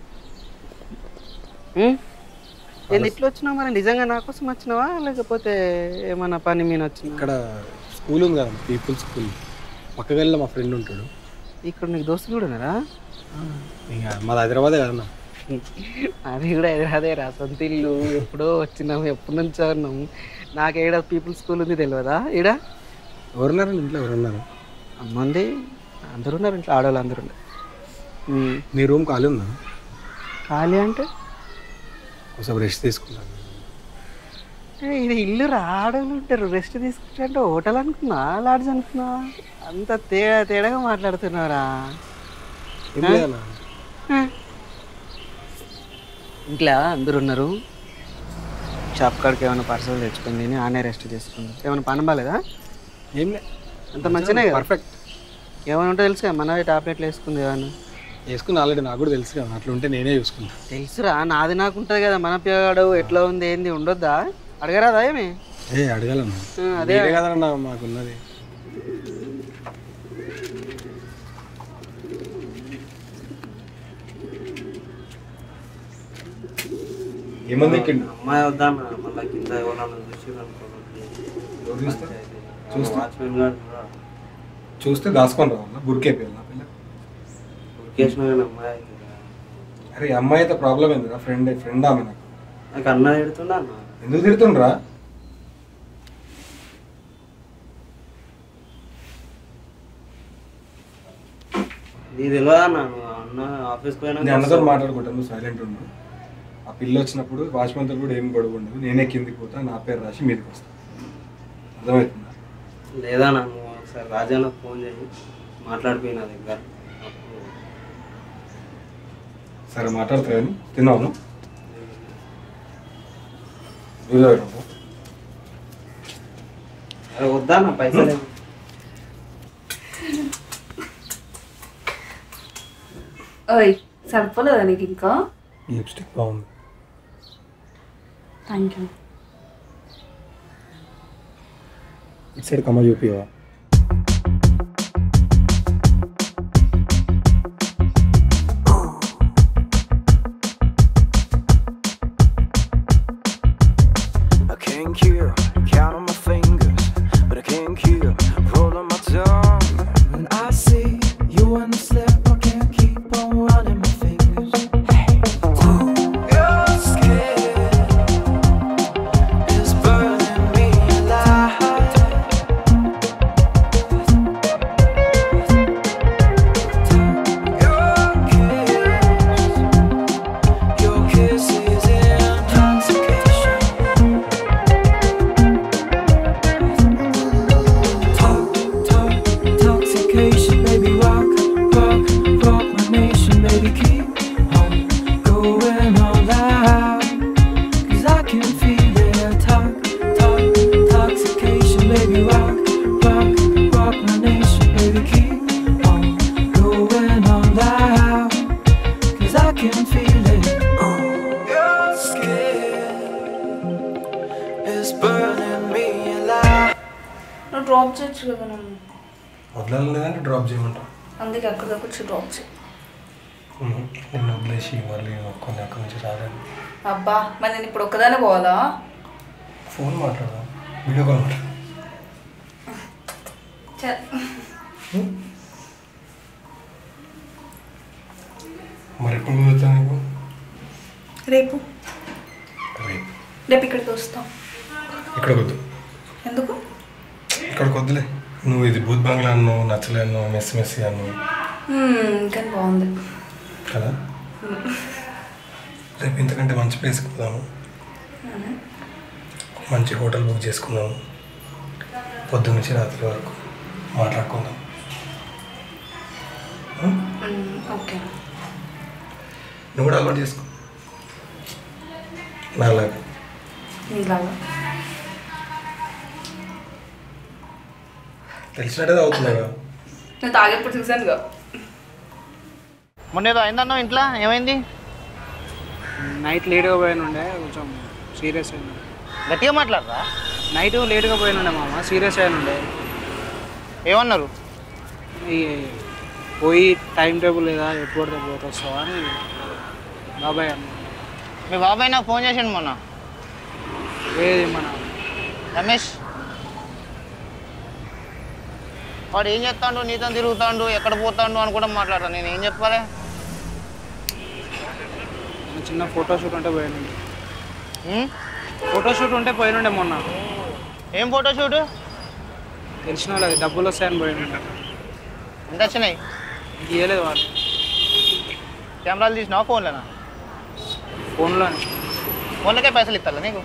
ఏంది ఇట్లా వచ్చినావు మరి? నిజంగా నా కోసం వచ్చినావా లేకపోతే ఏమన్నా పని మీద వచ్చినా? ఇక్కడ స్కూల్ ఉంది కదా, పీపుల్ స్కూల్, పక్కగల్లో మా ఫ్రెండ్ ఉంటాడు. ఇక్కడ నీకు దోస్తులు కూడా ఉన్నారా? ఇంకా మాది హైదరాబాదే కదన్నా. అది కూడా హైదరాబాదే రా, సొంత ఇల్లు, ఎప్పుడో వచ్చినాము, ఎప్పటి నుంచో ఉన్నాము. నాకు ఏడ పీపుల్ స్కూల్ ఉంది తెలియదా? ఈడ ఎవరున్నారు ఇంట్లో? ఎవరున్నారు? అమ్మంది అందరు ఉన్నారు ఇంట్లో, ఆడవాళ్ళు అందరూ ఉన్నారు. నీ రూమ్ ఖాళీ ఉందా? ఖాళీ అంటే కొంచెం రెస్ట్ తీసుకున్నాను. ఇది ఇల్లు రా, ఆడవాళ్ళు ఉంటారు, రెస్ట్ తీసుకుంటే అంటే హోటల్ అనుకున్నా లాడ్జ్ అనుకున్నా, అంత తేడాగా మాట్లాడుతున్నారా? ఇంట్లో అందరు ఉన్నారు, షాప్ కాడికి ఏమైనా పార్సల్ తెచ్చుకొని తిని ఆనే రెస్ట్ చేసుకుంది. ఏమైనా పని బాలేదా? ఏం లే, అంత మంచిగానే కదా, పర్ఫెక్ట్. ఏమైనా ఉంటే తెలుసు కదా, మనవి టాబ్లెట్లు వేసుకుంది ఏమన్నా వేసుకుని ఆల్రెడీ, నాకు కూడా తెలుసు కదా, అట్లా ఉంటే నేనే చూసుకుంటా. తెలుసురా, నాది నాకు ఉంటుంది కదా, మన పిల్లగాడు ఎట్లా ఉంది ఏంది ఉండొద్దా? అడగరాదా ఏమి? అడగాలన్నా, అదే కదన్నా మాకున్నది. ఏమంది అమ్మాయి వద్దా మళ్ళీ కింద ఎవరన్నా చూస్తే దాచుకొని రావాలా? బురికేపోయాలా పిల్ల? అమ్మాయి. అరే అమ్మాయి అయితే ప్రాబ్లం ఏందిరా? ఫ్రెండ్ ఆమె నాకు అన్న తిడుతుండ. అన్న ఎందుకు తిడుతుండ్రా? నీకు తెలియదా అన్న? అన్న ఆఫీస్కి పోయినా నేను అన్నతో మాట్లాడుకుంటాను, నువ్వు సైలెంట్ ఉండు. ఆ పిల్ల వచ్చినప్పుడు వాచ్మెన్తో కూడా ఏం గొడవ ఉండదు, నేనే కిందికి పోతా, నా పేరు రాసి మీదకి వస్తాను. అర్థమవుతుందా? లేదా నువ్వు ఒకసారి రాజానికి ఫోన్ చేసి మాట్లాడిపోయినా దగ్గర. సరే మాట్లాడతా కానీ తిన్నాను. అరే వద్దా నా పైసలు? ఓయ్ సరిపోలేదా నీకు ఇంకా? లిప్స్టిక్ బాగుంది. Thank you. ఇటు సైడ్ కమ్మ చూపివా? డ్రాప్ చేయొచ్చు కదా నన్ను. వదలలేదంటే డ్రాప్ చేయమంటా. అందుకే అక్కడ దాకా వచ్చి డ్రాప్ చేయి. నిన్ను వదిలేసి మళ్ళీ కొన్ని అక్కడి నుంచి రాలేదు. అబ్బా మరి నేను ఇప్పుడు ఒక్కదానే పోవాలా? ఫోన్ మాట్లాడదాం, వీడియో కాల్ మాట్లాడదాం. మరి ఎప్పుడు కుదురుతా నీకు? రేపు రేపు రేపు ఇక్కడికి వస్తాం. ఇక్కడ వద్దు. ఎందుకు? ఇక్కడికి వద్దులే. నువ్వు ఇది బూత్ బంగ్లా అన్నావు, నచ్చలే అన్నావు, మెస్సి అన్నావు. కానీ బాగుంది కదా. రేపు ఇంతకంటే మంచి ప్లేస్కి పోదాము, మంచి హోటల్ బుక్ చేసుకుందాము, పొద్దు నుంచి రాత్రి వరకు మాట్లాడుకుందాం. ఓకే. నువ్వు కూడా అలవాటు చేసుకో నాలాగా. నీలాగా తెలిసినట్టే అవుతున్నాగా. నేను తాగేప్పుడు చూసానుగా. మొన్న ఏదో అయిందన్నావు ఇంట్లో, ఏమైంది? నైట్ లేట్గా పోయినుండే, కొంచెం సీరియస్ అయింది. గట్టిగా మాట్లాడరా? నైట్ లేట్గా పోయినుండే మామ, సీరియస్ అయినుండే. ఏమన్నారు? ఈ పోయి టైం టేబుల్ లేదా ఎప్పుడు పోతావా అని బాబాయ్ అన్న. మీ బాబాయ్ నాకు ఫోన్ చేసిండు మొన్న. ఏది మన రమేష్ వాడు ఏం చేస్తాడు, నీతో తిరుగుతాడు, ఎక్కడ పోతాడు అని కూడా మాట్లాడతాను. నేను ఏం చెప్పాలి? చిన్న ఫోటోషూట్ ఉంటే పోయినుండే. ఫోటోషూట్ ఉంటే పోయినుండే మొన్న. ఏం ఫోటోషూట్? తెలిసిన వాళ్ళది, డబ్బులు వస్తాయని పోయినుండే. ఎంత వచ్చినాయి? ఇవ్వలేదు వాళ్ళు. కెమెరాలు తీసినావా ఫోన్లోనా? ఫోన్లోనే. ఫోన్లకే పైసలు ఇస్తారా నీకు?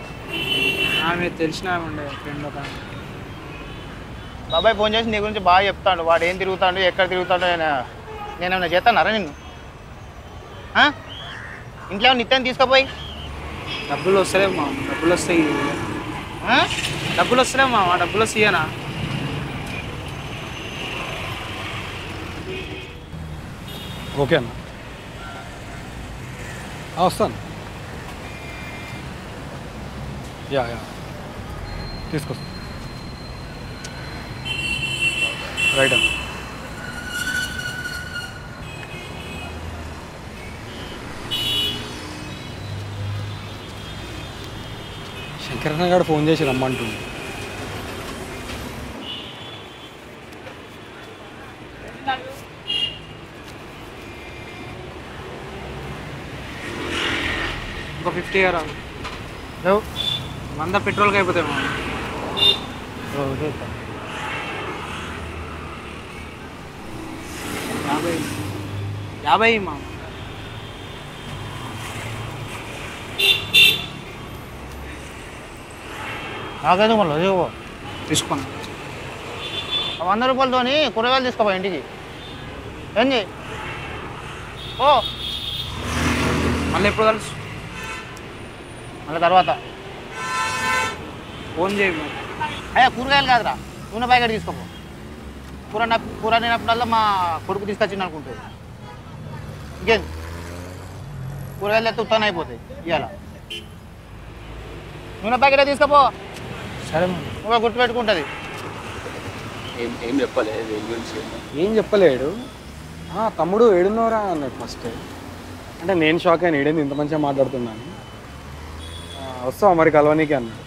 ఆమె తెలిసిన ఆమె ఉండే ఫ్రెండ్ ఒక. బాబాయ్ ఫోన్ చేసి నీ గురించి బాగా చెప్తాడు, వాడు ఏం తిరుగుతాడు, ఎక్కడ తిరుగుతాడు. నేనేమన్నా చేస్తానారా నిన్ను? ఇంట్లో నిత్యం తీసుకుపోయి డబ్బులు వస్తలేవు మా, డబ్బులు వస్తాయి. డబ్బులు వస్తలేవు మా, డబ్బులు వస్తాయనా? ఓకే అన్న, వస్తాను. యా తీసుకొస్తాను. రైట్ అన్న. శంకరన్న గారు ఫోన్ చేసి రమ్మంటుంది. ఇంకో 50 ఇయర్ 100 పెట్రోల్కి అయిపోతాయి మా. 50 మా. నాకైతే మళ్ళీ తీసుకున్నా. 100 రూపాయలతోని కూరగాయలు తీసుకోపా ఇంటికి. ఏంది? ఓ మళ్ళీ ఎప్పుడు కలుసు? మళ్ళీ తర్వాత ఫోన్ చేయి. అయ్యా కూరగాయలు కాదురా, నూనె ప్యాకెట్ తీసుకోపో. కూర తినప్పుడల్లా మా కొడుకు తీసుకొచ్చింది అనుకుంటుంది. ఇంకేంది? కూరగాయలు అయితే ఉత్తాన అయిపోతాయి ఇవాళ. నూనె ప్యాకెటే తీసుకోపో. సరే నువ్వు గుర్తుపెట్టుకుంటుంది. ఏం చెప్పలే దేని గురించి? ఏం చెప్పలేడు. తమ్ముడు ఏడున్నోరా అన్నాడు ఫస్ట్. అంటే నేను షాక్ అయినా, ఏడేంది ఇంత మంచిగా మాట్లాడుతున్నాను. వస్తావా మరి కలవనీకి అన్నాడు.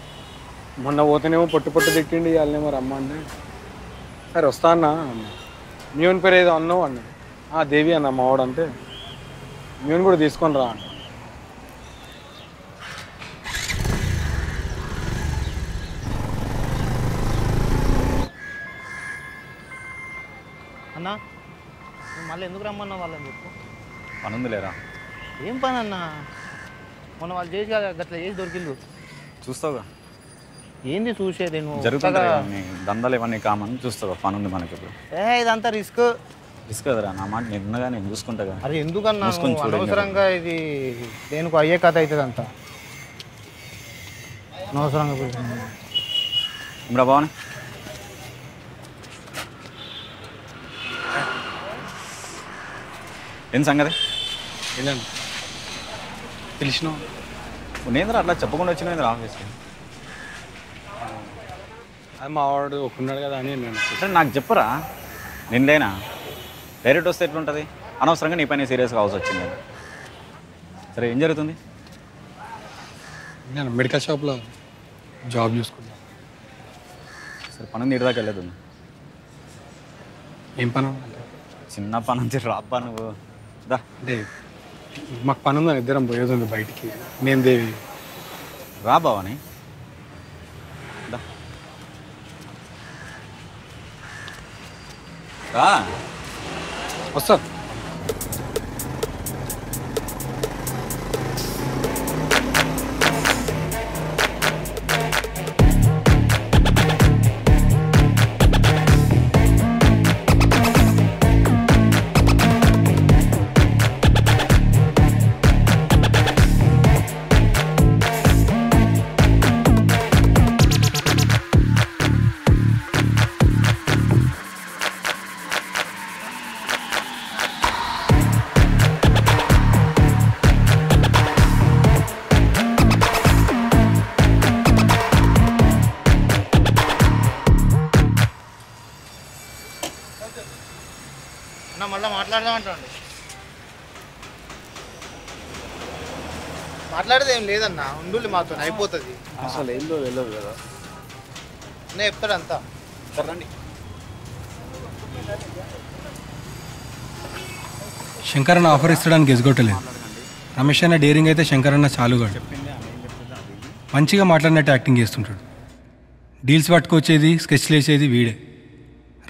మొన్న పోతేనేమో పొట్టు తిట్టిండి, ఇవాళనేమో రమ్మండి. సరే వస్తా అన్నా అన్నా. మ్యూన్ పేరు ఏదో అన్నావు అన్నాడు. దేవి అన్న మావాడు అంటే, మ్యూన్ కూడా తీసుకొని రా అన్న. అన్నా నువ్వు మళ్ళీ ఎందుకు రమ్మన్నావు వాళ్ళని చెప్పు. పని ఉంది లేరా? ఏం పని అన్నా? మొన్న వాళ్ళు చేసి గట్లా చేసి దొరికిండు. చూస్తావుగా ఏంది చూసేది? నువ్వు జరుగుతుంది దందాలు ఇవన్నీ కామన్. చూస్తావా పని ఉంది మనకి ఇప్పుడు. ఇదంతా రిస్క్ కదరా, నా మాట నిన్నగా నేను చూసుకుంటా. అరే ఎందుకన్నా అనవసరంగా ఇది దేనికి అయ్యే కథ అవుతుంది అంతా అనవసరంగా. ఇమ్రా బావని ఏం సంగతి? వెళ్ళండి. తెలిసిన నేంద్రా అట్లా చెప్పకుండా వచ్చిన ఆఫీస్కి? అది మా వాడు ఒప్పుకున్నాడు కదా అని నేను. అంటే నాకు చెప్పరా, నిందేనా డైరెక్ట్ వస్తే ఎట్లుంటుంది? అనవసరంగా నీ పైన సీరియస్గా అవసరం వచ్చింది. సరే ఏం జరుగుతుంది? నేను మెడికల్ షాప్లో జాబ్ చూసుకున్నాను. సరే పని నీటి దాకా వెళ్ళదు. ఏం పని? చిన్న పని నుంచి రాబ్బా నువ్వు దా. అంటే మాకు పని ఉందని ఇద్దరం పోయేది ఉంది బయటికి. నేను దేవి రా బావని దా. రా వస్తా. అన్న మళ్ళీ మాట్లాడదామంటాండి. మాట్లాడేది ఏం లేదన్న, ఉండు మాతో అయిపోతుంది. అసలు ఏందో వెళ్ళదు కదా. నేను చెప్తాడు అంతా. రండి. శంకర్ అన్న ఆఫర్ ఇచ్చడానికి ఎగ్గొట్టలేదు. రమేష్ అన్న డేరింగ్ అయితే శంకర్ అన్న చాలుగాడు. మంచిగా మాట్లాడినట్టు యాక్టింగ్ చేస్తుంటాడు. డీల్స్ పట్టుకొచ్చేది స్కెచ్లు వేసేది వీడే.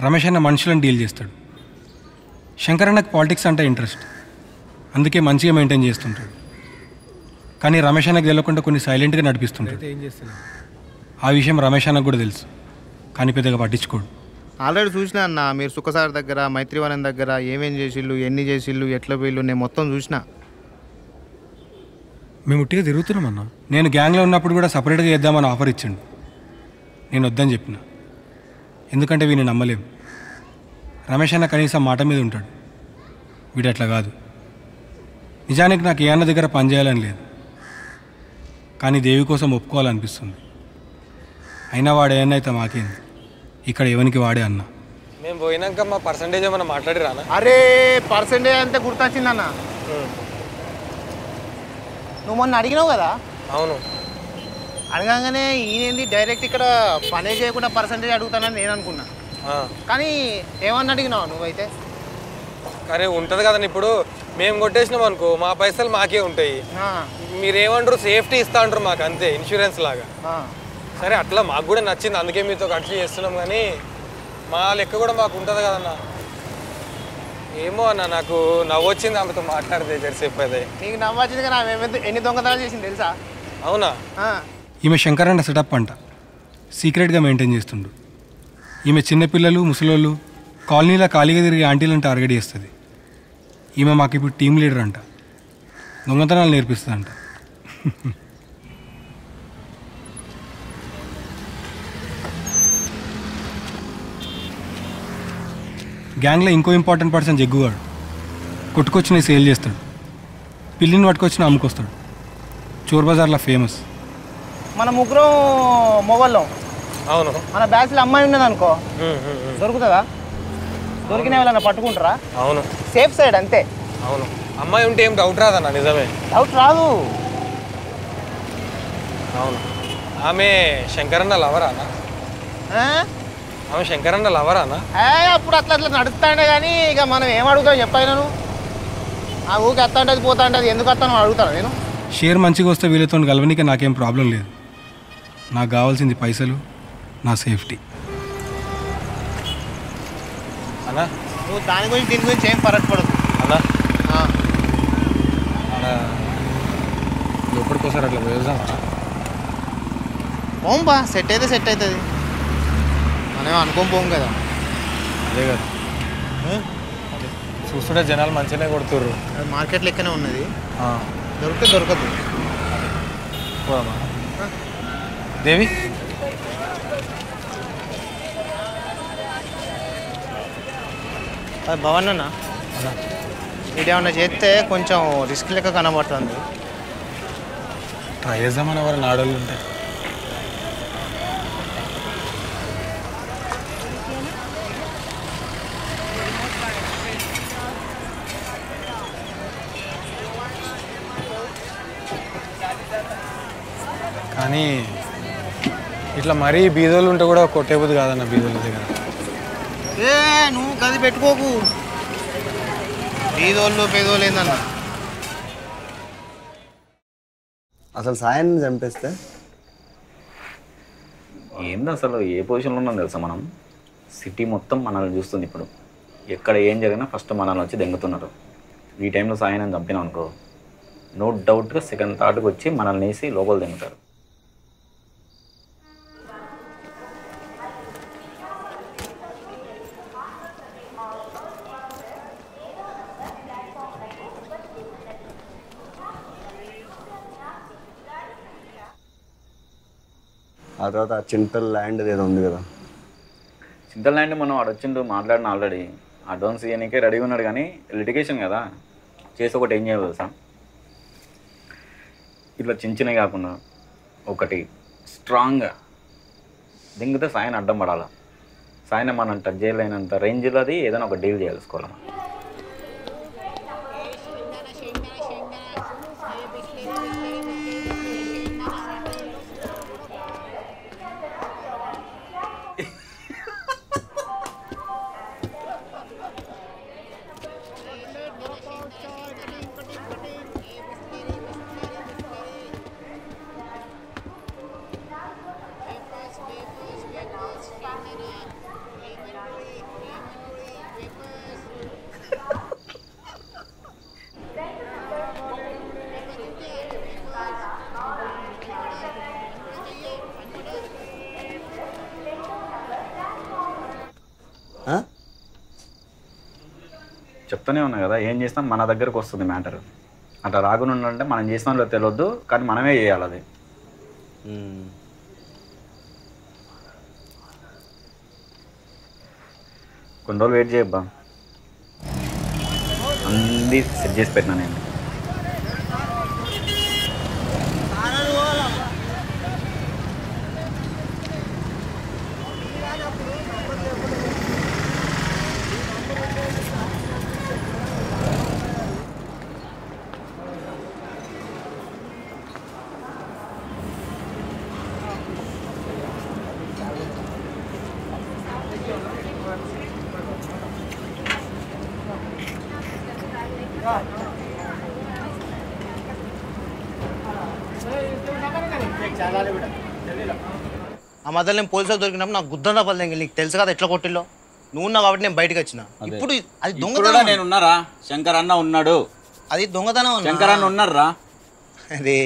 రమేష్ అన్న మనుషులను డీల్ చేస్తాడు. శంకర్ అన్నకు పాలిటిక్స్ అంటే ఇంట్రెస్ట్, అందుకే మంచిగా మెయింటైన్ చేస్తుంటాడు. కానీ రమేష్ అన్నకు తెలియకుండా కొన్ని సైలెంట్గా నడిపిస్తుంటాడు. ఆ విషయం రమేష్ అన్నకు కూడా తెలుసు, కానీ పెద్దగా పట్టించుకోడు. ఆల్రెడీ చూసినా అన్న, మీరు సుఖసార్ దగ్గర మైత్రివనం దగ్గర ఏమేం చేసిళ్ళు, ఎన్ని చేసిళ్ళు, ఎట్లా వీళ్ళు, నేను మొత్తం చూసినా. మేము ఉట్టిగా తిరుగుతున్నాం అన్న. నేను గ్యాంగ్లో ఉన్నప్పుడు కూడా సపరేట్గా చేద్దామని ఆఫర్ ఇచ్చిండు. నేను వద్దని చెప్పిన, ఎందుకంటే వీడిని నమ్మలేము. రమేష్ అన్న కనీసం మాట మీద ఉంటాడు, వీడు అట్లా కాదు. నిజానికి నాకు ఏ అన్న దగ్గర పనిచేయాలని లేదు, కానీ దేవి కోసం ఒప్పుకోవాలనిపిస్తుంది. అయినా వాడు ఏమన్నా అయితే మాకేంది, ఇక్కడ ఎవరికి వాడే అన్న. మేము పోయినాక మా పర్సంటేజ్ ఏమన్నా మాట్లాడి రానా? అరే పర్సంటేజ్ అంతే గుర్తొచ్చిందన్న. నువ్వు మొన్న అడిగినావు కదా. అవును, అడగగానే ఈయనేంది డైరెక్ట్ ఇక్కడ పనే చేయకుండా పర్సంటేజ్ అడుగుతానని నేను అనుకున్నా. కానీ ఏమన్నా అడిగినావు నువ్వైతే? అరే ఉంటుంది కదండి, ఇప్పుడు మేము కొట్టేసినాం అనుకో మా పైసలు మాకే ఉంటాయి. మీరేమంటారు సేఫ్టీ ఇస్తా అంటారు మాకు, అంతే ఇన్సూరెన్స్ లాగా. సరే అట్లా మాకు కూడా నచ్చింది, అందుకే మీతో ఖర్చు చేస్తున్నాం. కానీ మా లెక్క కూడా మాకు ఉంటుంది కదన్నా. ఏమో అన్న, నాకు నవ్వొచ్చింది ఆమెతో మాట్లాడితే జరిసేపు. అదే నీకు నవ్వొచ్చింది కానీ ఆమె ఎన్ని దొంగతనాలు చేసింది తెలుసా? అవునా? ఈమె శంకర్ అన్న సెటప్ అంట, సీక్రెట్గా మెయింటైన్ చేస్తుండు. ఈమె చిన్నపిల్లలు ముసలోళ్ళు కాలనీలో ఖాళీగా తిరిగి ఆంటీలను టార్గెట్ చేస్తుంది. ఈమె మాకు ఇప్పుడు టీమ్ లీడర్ అంట, దొంగతనాలు నేర్పిస్తుందంట. గ్యాంగ్లో ఇంకో ఇంపార్టెంట్ పర్సన్ జగ్గుగాడు. కొట్టుకొచ్చిన సేల్ చేస్తాడు, పిల్లిని పట్టుకొచ్చిన అమ్ముకొస్తాడు. చోర్ బజార్లో ఫేమస్. మన ముగ్గురం మొగళ్ళం. అవును, మన బ్యాచ్లో అమ్మాయి ఉన్నది అనుకో, దొరుకుతుందా? దొరికిన వాళ్ళన్నా పట్టుకుంటారా? అవును, సేఫ్ సైడ్ అంతే. అవును, అమ్మాయి ఉంటే ఏం డౌట్ రాదన్న. నిజమే, డౌట్ రాదు. అవును. ఆమె శంకరన్న లవరా అన్న? ఆమె శంకరన్న లవరా అన్న? అప్పుడు అట్లా అట్లా నడుస్తాండే కానీ ఇక మనం ఏం అడుగుతాం చెప్పాను. ఆ ఊరికి వస్తా ఉంటుంది పోతా ఉంటుంది, ఎందుకు వస్తాను అడుగుతాను నేను. షేర్ మంచిగా వస్తే వీళ్ళతో కలవనికి నాకేం ప్రాబ్లం లేదు. నాకు కావాల్సింది పైసలు, నా సేఫ్టీ. అన్నా నువ్వు దాని గురించి దీని గురించి ఏం ఫరక్ పడదు అన్నా. ఎప్పటికోసారి అట్లా పోయేద్దామా? పోం బా, సెట్ అయితే సెట్ అవుతుంది. మనమేమో అనుకోం పోం కదా. అదే కదా, చూస్తుంటే జనాలు మంచిగానే కొడుతుర్రు. మార్కెట్ లెక్కనే ఉన్నది, దొరికితే దొరకదు. దేవి అది భవన్ అన్న, ఇదేమన్నా చేస్తే కొంచెం రిస్క్ లెక్క కనబడుతుంది. ట్రై చేద్దామని ఎవరు ఆడోళ్ళు ఉంటాయి. కానీ ఇట్లా మరీ బీదోళ్ళు ఉంటే కూడా కొట్టేబుద్ది కాదన్న. బీదోళ్ళ దగ్గర ఏ నువ్వు గది పెట్టుకోకు. పేదోళ్ళు ఏందన్నా. అసలు సాయాన్ని చంపేస్తే ఏంది అసలు ఏ పొజిషన్లో ఉన్నాం తెలుసా మనం? సిటీ మొత్తం మనల్ని చూస్తుంది ఇప్పుడు. ఎక్కడ ఏం జరిగినా ఫస్ట్ మనల్ని వచ్చి దెంగుతున్నారు. ఈ టైంలో సాయం చంపినాం అనుకో, నో డౌట్గా సెకండ్ థాట్కి వచ్చి మనల్ని వేసి లోపల దెంగుతారు. ఆ తర్వాత ఆ చింతల్ ల్యాండ్ ఏదో ఉంది కదా, చింతల్ ల్యాండ్ మనం ఆడొచ్చిండు మాట్లాడిన ఆల్రెడీ అడ్వాన్స్ ఇవ్వడానికే రెడీగా ఉన్నాడు. కానీ లిటిగేషన్ కదా, చేసి ఒకటి ఏం చేయాలి తెలుసా? ఇట్లా చిన్నవి కాకుండా ఒకటి స్ట్రాంగ్గా దింగితే సాయన అడ్డం పడాలి. సాయన మనం టచ్ చేయలేనంత రేంజ్లో అది ఏదైనా ఒక డీల్ చేసుకోవాలి. చెప్తూనే ఉన్నా కదా, ఏం చేస్తాం మన దగ్గరకు వస్తుంది మ్యాటర్. అట్లా రాకుండా అంటే మనం చేసినా తెలియద్దు, కానీ మనమే చేయాలి అది. కొన్ని రోజులు వెయిట్ చేయబ్బా, అన్నీ సెట్ చేసి పెట్టినా నేను. ఆ మధ్యలో నేను పోలీసులు దొరికినప్పుడు నాకు గుద్దండా పల్లె. నీకు తెలుసు కదా ఎట్లా కొట్టిల్లో. నువ్వు ఉన్నావు కాబట్టి నేను బయటకు వచ్చిన. ఇప్పుడు అది దొంగతనం. నేను ఉన్నారా? శంకర్ అన్న ఉన్నాడు. అది దొంగతనం. శంకర్ అన్న ఉన్నారా? అదే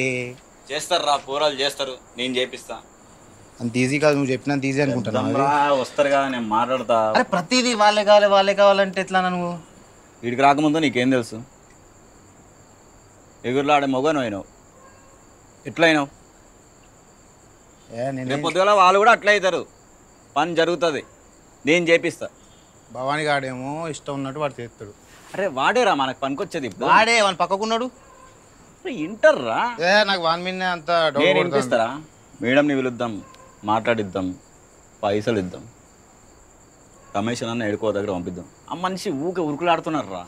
చేస్తారా, పోరాలు చేస్తారు, నేను చేపిస్తా. అంత ఈజీ కాదు, నువ్వు చెప్పినంత ఈజీ అనుకుంటున్నా. వస్తారు కదా, నేను మాట్లాడతా. అరే ప్రతిదీ వాళ్ళే కావాలంటే ఎట్లా నువ్వు? వీడికి రాకముందు నీకేం తెలుసు? ఎగురులో ఆడే మొగను అయినావు, ఎట్లా అయినావు? రేపు పొద్దుగల వాళ్ళు కూడా అట్లా అవుతారు. పని జరుగుతుంది, నేను చేపిస్తా. భవానీ గాడేమో ఇష్టం ఉన్నట్టు వాడు చేస్తాడు. అరే వాడేరా మనకు పనికొచ్చేది. వాడే వాని పక్కకున్నాడు. ఇంటర్రా నాకు వాని మీద అంత నేను వినిపిస్తారా? మేడంని పిలుద్దాం, మాట్లాడిద్దాం, పైసలు ఇద్దాం, రమేష్ అన్న ఎడుకో దగ్గర పంపిద్దాం. ఆ మనిషి ఊకే ఉరుకులాడుతున్నారా.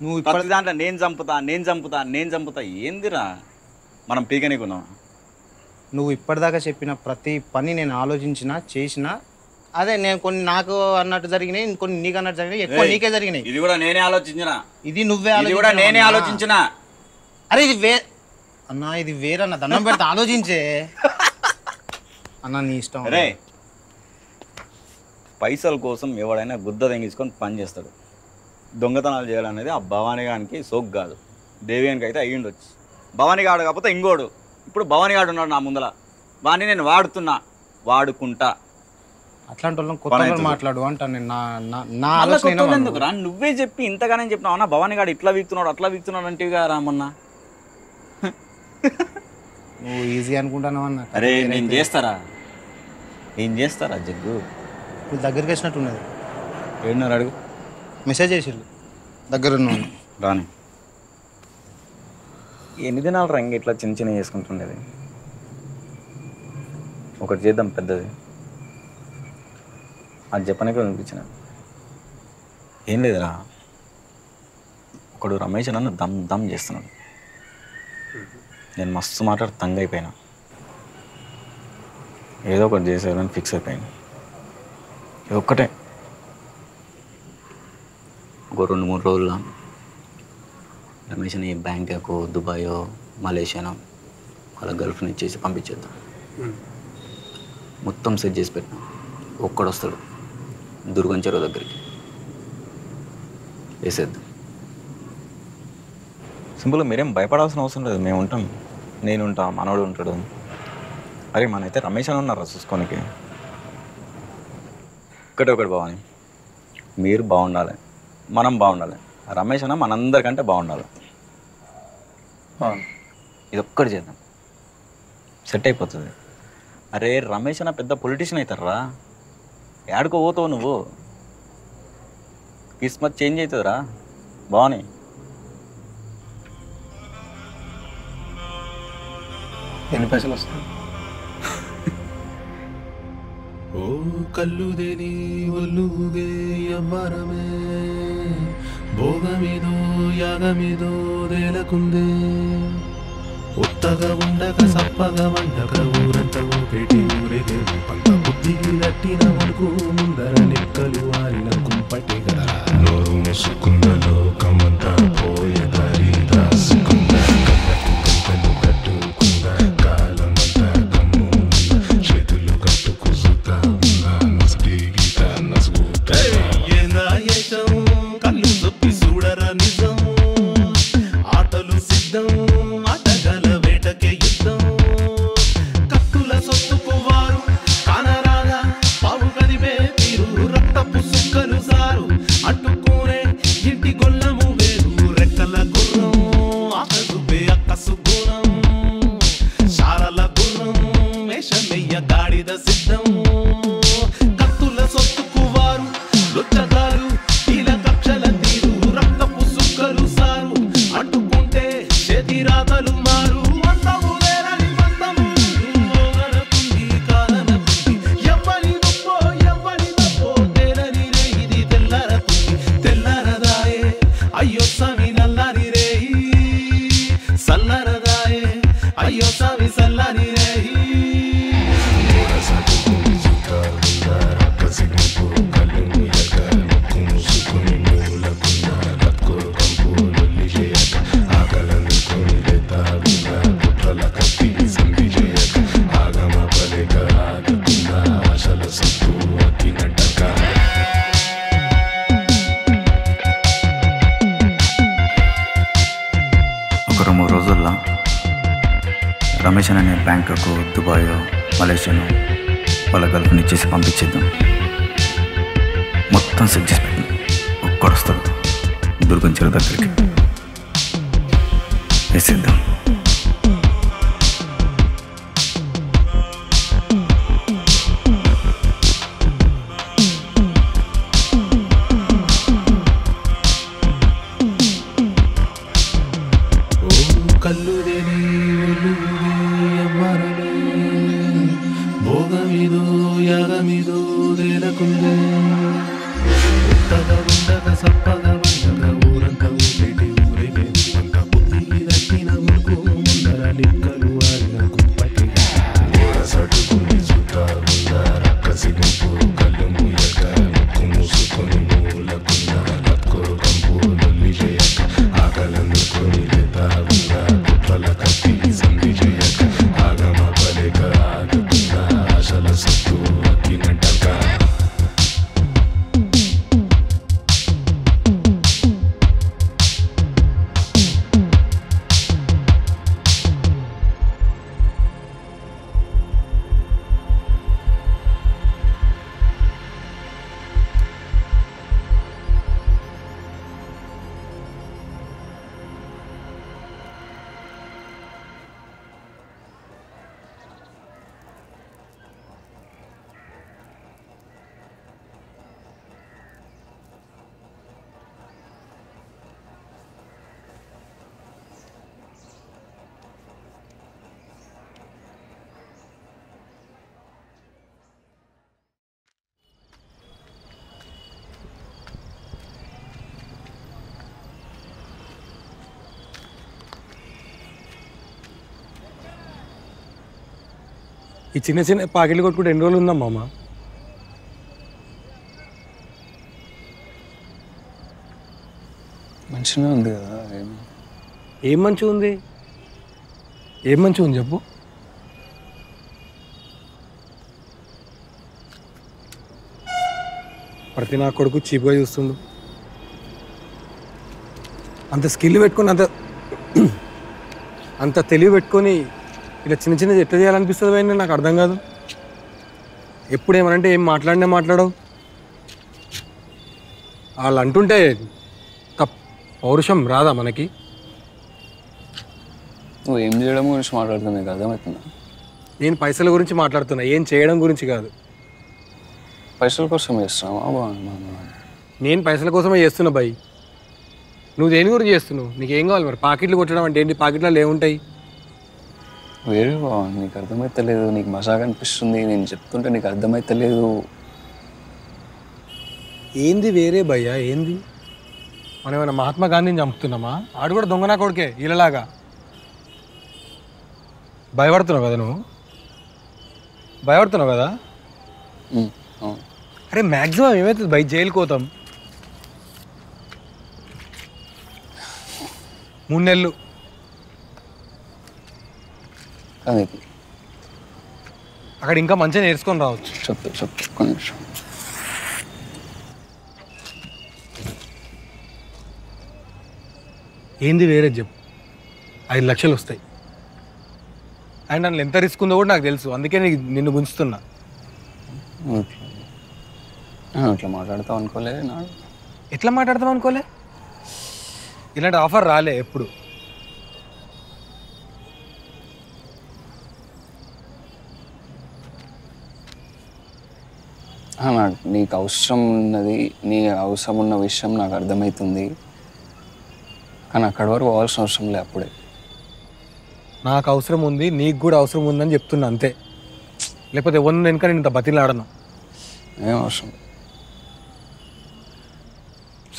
నువ్వు ప్రతి దాంట్లో నేను చంపుతా ఏందిరా? మనం పీకనీకున్నాం. నువ్వు ఇప్పటిదాకా చెప్పిన ప్రతి పని నేను ఆలోచించిన చేసిన. అదే నేను కొన్ని నాకు అన్నట్టు జరిగినాయి, కొన్ని నీకు అన్నట్టు జరిగినాయి, ఎక్కువ నీకే జరిగినాయి. ఇది కూడా నేనే ఆలోచించిన. ఇది నువ్వే ఆలోచించిన. అరే ఇది అన్నా, ఇది వేరన్న దండం పెడితే ఆలోచించే అన్నా, నీ ఇష్టం. అరే పైసల కోసం ఎవడైనా గుద్ద తెంగించుకొని పని చేస్తాడు. దొంగతనాలు చేయాలనేది ఆ భవానీ గానికి సోక్ కాదు, దేవియానికి అయితే అయ్యిండొచ్చు. భవానీ గాడు కాకపోతే ఇంకోడు. ఇప్పుడు భవానీ గాడు ఉన్నాడు నా ముందర, వాడిని నేను వాడుకుంటా. అట్లాంటి వాళ్ళని కొత్తగా మాట్లాడు అంటాను నేను. ఎందుకురా నువ్వే చెప్పి ఇంతగానే చెప్పినావు అన్న. భవానీ గాడు ఇట్లా వీక్తున్నాడు అట్లా వీక్తున్నాడు అంటేగా రామన్న. నువ్వు ఈజీ అనుకుంటాను అన్న. అరే నేను చేస్తారా జగ్గు? నువ్వు దగ్గరికి వచ్చినట్టున్నది. ఏడున్నారు అడుగు. మెసేజ్ చేసిర్రు దగ్గర ఉన్నాను రాని. ఎన్ని దినాలు రంగు ఇట్లా చిన్న చేసుకుంటుండేది? ఒకటి చేద్దాం పెద్దది. అది చెప్పనికే అనిపించిన. ఏం లేదురా, ఒకడు రమేష్ నన్ను దమ్ చేస్తున్నాడు. నేను మస్తు మాట్లాడి తంగ అయిపోయినా. ఏదో ఒకటి చేసేయాలని ఫిక్స్ అయిపోయాను. ఇది ఒక్కటే ఒక 2-3 రోజుల్లో రమేష్ని బ్యాంకాక్, దుబాయో, మలేషియానో వాళ్ళ గర్ల్ఫ్రెండ్ ఇచ్చేసి పంపించేద్దాం. మొత్తం సెట్ చేసి పెట్టినాం. ఒక్కడొస్తాడు దుర్గం చెరువు దగ్గరికి, వేసేద్దాం. సింపుల్గా మీరేం భయపడాల్సిన అవసరం లేదు. మేము ఉంటాం, నేను ఉంటా, మనోడు ఉంటాడు. అరే మనైతే రమేష్ అని ఉన్నారా చూసుకోనికి. ఒకటి భవాని, మీరు బాగుండాలి, మనం బాగుండాలి. రమేష్ అన్న మనందరికంటే బాగుండాలి. ఇది ఒక్కటి చేద్దాం, సెట్ అయిపోతుంది. అరే రమేష్ అన్న పెద్ద పొలిటీషియన్ అవుతారా, ఏడుకో పోతావు నువ్వు, కిస్మత్ చేంజ్ అవుతుందిరా భవాని. ఎన్ని పైసలు వస్తాయి? ఓ కల్లుదేని ఒల్లుగే ఎవ్వరమే, భోగమిదో యాగమిదో దేలకుందే, ఉత్తగా ఉండక సప్పగా వండక ఊరంత ఊపేటి ఊరేగే పంత బుద్ధికి దట్టిన వణుకు ముందర నిక్కలు వారిన కుంపటి గదరా. నోరు మెసుకుంద లోకమంతా పోయే దారి దాసుకుంద, కళ్ళకు కంపెలు కట్టుకుంద, కాలమంతా కమ్ము చేతులు కట్టుకు సుతా ఉందా నసుడి గీత నసుగుతా. ఏందా ఏషం కళ్ళు తొప్పి చూడరా నిజం, ఆటలు సిద్ధం ఆటగాల వేటకే యుద్ధం. కత్తుల సొత్తుకు వారు కానరాగా పావు కదివే తీరు, రక్తపు సుక్కలు సారు అడ్డుకునే ఇంటి గొల్లము వేరు. రెక్కల గుర్రం ఆకదుపే అక్కసు గుణం, శారల గుర్రం వేషమెయ్య గాడిద సిద్ధం. కత్తుల సొత్తుకు వారు లుచ్చగారు ఇలా కక్షల తీరు, రక్తపు సుక్కలు సారు అడ్డుకుంటే చేతి రాతలు మారు. అంతము లేరని పంతము ఓగనకుంది కాదనకుంది, ఎవ్వని గొప్పో ఎవ్వని తప్పో తేలని రే ఇది తెల్లరకుంది. తెల్లరదాయే అయ్యో స్వామి నల్లని రేయి, సల్లరదాయే అయ్యో స్వామి సల్లని రేయి. ఒక 2-3 రోజుల్లో రమేష్ అనే బ్యాంకాక్, దుబాయో, మలేషియాను వాళ్ళ గర్ల్ఫ్రెండ్ ఇచ్చేసి పంపించేద్దాం. మొత్తం సెట్ చేసి పెట్టింది. ఒక్కడొస్తాడు దుర్గం చెరువు దగ్గరికి, వేసేద్దాం. కల్లుదేని ఒల్లుగే ఎవ్వరమే, భోగమిదో యాగమిదో దేలకుందే, ఉత్తగా ఉండక సప్పగా వండక ఊరంతా ఊపేటి ఊరేగే పంత బుద్ధికి దట్టిన వణుకు ముందర నిక్కలు వారిన కుంపటి సటుకుని సుతా ఉందా రక్కసి గుంపు కళ్ళు ముయ్యక ముక్కు మూసుకొని మూలకుంద లక్కో కంపు లొల్లి చేయక ఆకలందుకొని లేతా ఉందా కుట్రల కత్తి సంధి చేయక ఆగమ పలేక ఆగుతుందా ఆశల సత్తు అక్కినంటక. ఈ చిన్న చిన్న పాకెట్లు కొట్టుకుంటే ఎన్ని రోజులు ఉందా మామ? మంచిగా ఉంది కదా. ఏం మంచిగా ఉంది? ఏం మంచిగా ఉంది చెప్పు. ప్రతి నా కొడుకు చీప్గా చూస్తుండు. అంత స్కిల్ పెట్టుకొని అంత తెలివి పెట్టుకొని ఇలా చిన్న చిన్నది ఎట్లా చేయాలనిపిస్తుంది పోయింది నాకు అర్థం కాదు. ఎప్పుడు ఏమనంటే ఏం మాట్లాడవు. వాళ్ళు అంటుంటే పౌరుషం రాదా మనకి? నువ్వు ఏం చేయడం గురించి మాట్లాడుతున్నా నీకు అర్థమవుతుందా? నేను పైసల గురించి మాట్లాడుతున్నా, ఏం చేయడం గురించి కాదు. పైసల కోసం చేస్తున్నావా? నేను పైసల కోసమే చేస్తున్నా భయ్. నువ్వు దేని గురించి చేస్తున్నావు? నీకు ఏం కావాలి మరి? పాకెట్లు కొట్టడం అంటే ఏంటి? పాకెట్లో ఏముంటాయి? వేరే బావ, నీకు అర్థమైతలేదు. నీకు మజాగా అనిపిస్తుంది, నేను చెప్తుంటే నీకు అర్థమైతలేదు. ఏంది వేరే భయ్యా? ఏంది? మనం ఏమైనా మహాత్మా గాంధీని చంపుతున్నామా? ఆడు కూడా దొంగనా కొడుకే ఇలాగా. భయపడుతున్నావు కదా నువ్వు? భయపడుతున్నావు కదా? అరే మ్యాక్సిమం ఏమవుతుంది భయ్? జైలుకి పోతాం 3 నెలలు. అక్కడ ఇంకా మంచిగా నేర్చుకొని రావచ్చు. ఒక్క నిమిషం. ఏంది వేరే చెప్పు. 5 లక్షలు వస్తాయి. అండ్ అందులో ఎంత రిస్క్ ఉందో కూడా నాకు తెలుసు, అందుకే నిన్ను గుంచుతున్నా. ఇట్లా మాట్లాడతావు అనుకోలే. ఎట్లా మాట్లాడతావు అనుకోలే? ఇలాంటి ఆఫర్ రాలే ఎప్పుడు. నాకు నీకు అవసరం ఉన్నది, నీ అవసరం ఉన్న విషయం నాకు అర్థమవుతుంది, కానీ అక్కడి వరకు పోవాల్సిన అవసరం లే. అప్పుడే నాకు అవసరం ఉంది, నీకు కూడా అవసరం ఉందని చెప్తున్నా అంతే. లేకపోతే ఎవరిని వెనుక నేను ఇంత బతిలాడను. ఏం అవసరం.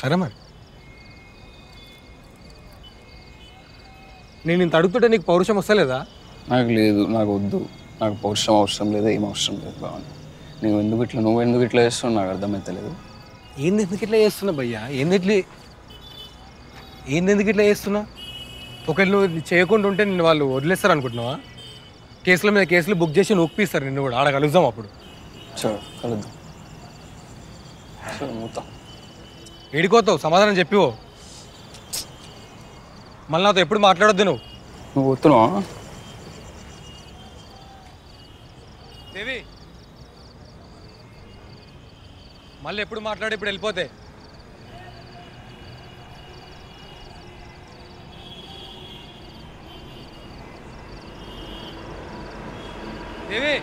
సరే మరి నేను ఇంత అడుగుతుంటే నీకు పౌరుషం వస్తలేదా? నాకు లేదు, నాకు వద్దు. నాకు పౌరుషం అవసరం లేదు, ఏం అవసరం లేదు. బాగుంది. నువ్వు ఎందుకు ఇట్లా చేస్తున్నావు నాకు అర్థమవుతలేదు. ఎందుకు ఇట్లా చేస్తున్నా భయ్యా? ఎందుకు ఇట్లా చేస్తున్నా? ఒకవేళ నువ్వు చేయకుండా ఉంటే నిన్ను వాళ్ళు వదిలేస్తారు అనుకుంటున్నావా? కేసుల మీద కేసులు బుక్ చేసి నొప్పిస్తారు నిన్ను కూడా. ఆడ కలుద్దాం అప్పుడు. కలుద్దాం. మూతా ఏడిపోతావు? సమాధానం చెప్పివో. మళ్ళీ నాతో ఎప్పుడు మాట్లాడొద్దు. నువ్వు పోతున్నావా? దేవి మళ్ళీ ఎప్పుడు మాట్లాడి ఇప్పుడు వెళ్ళిపోతే. దేవి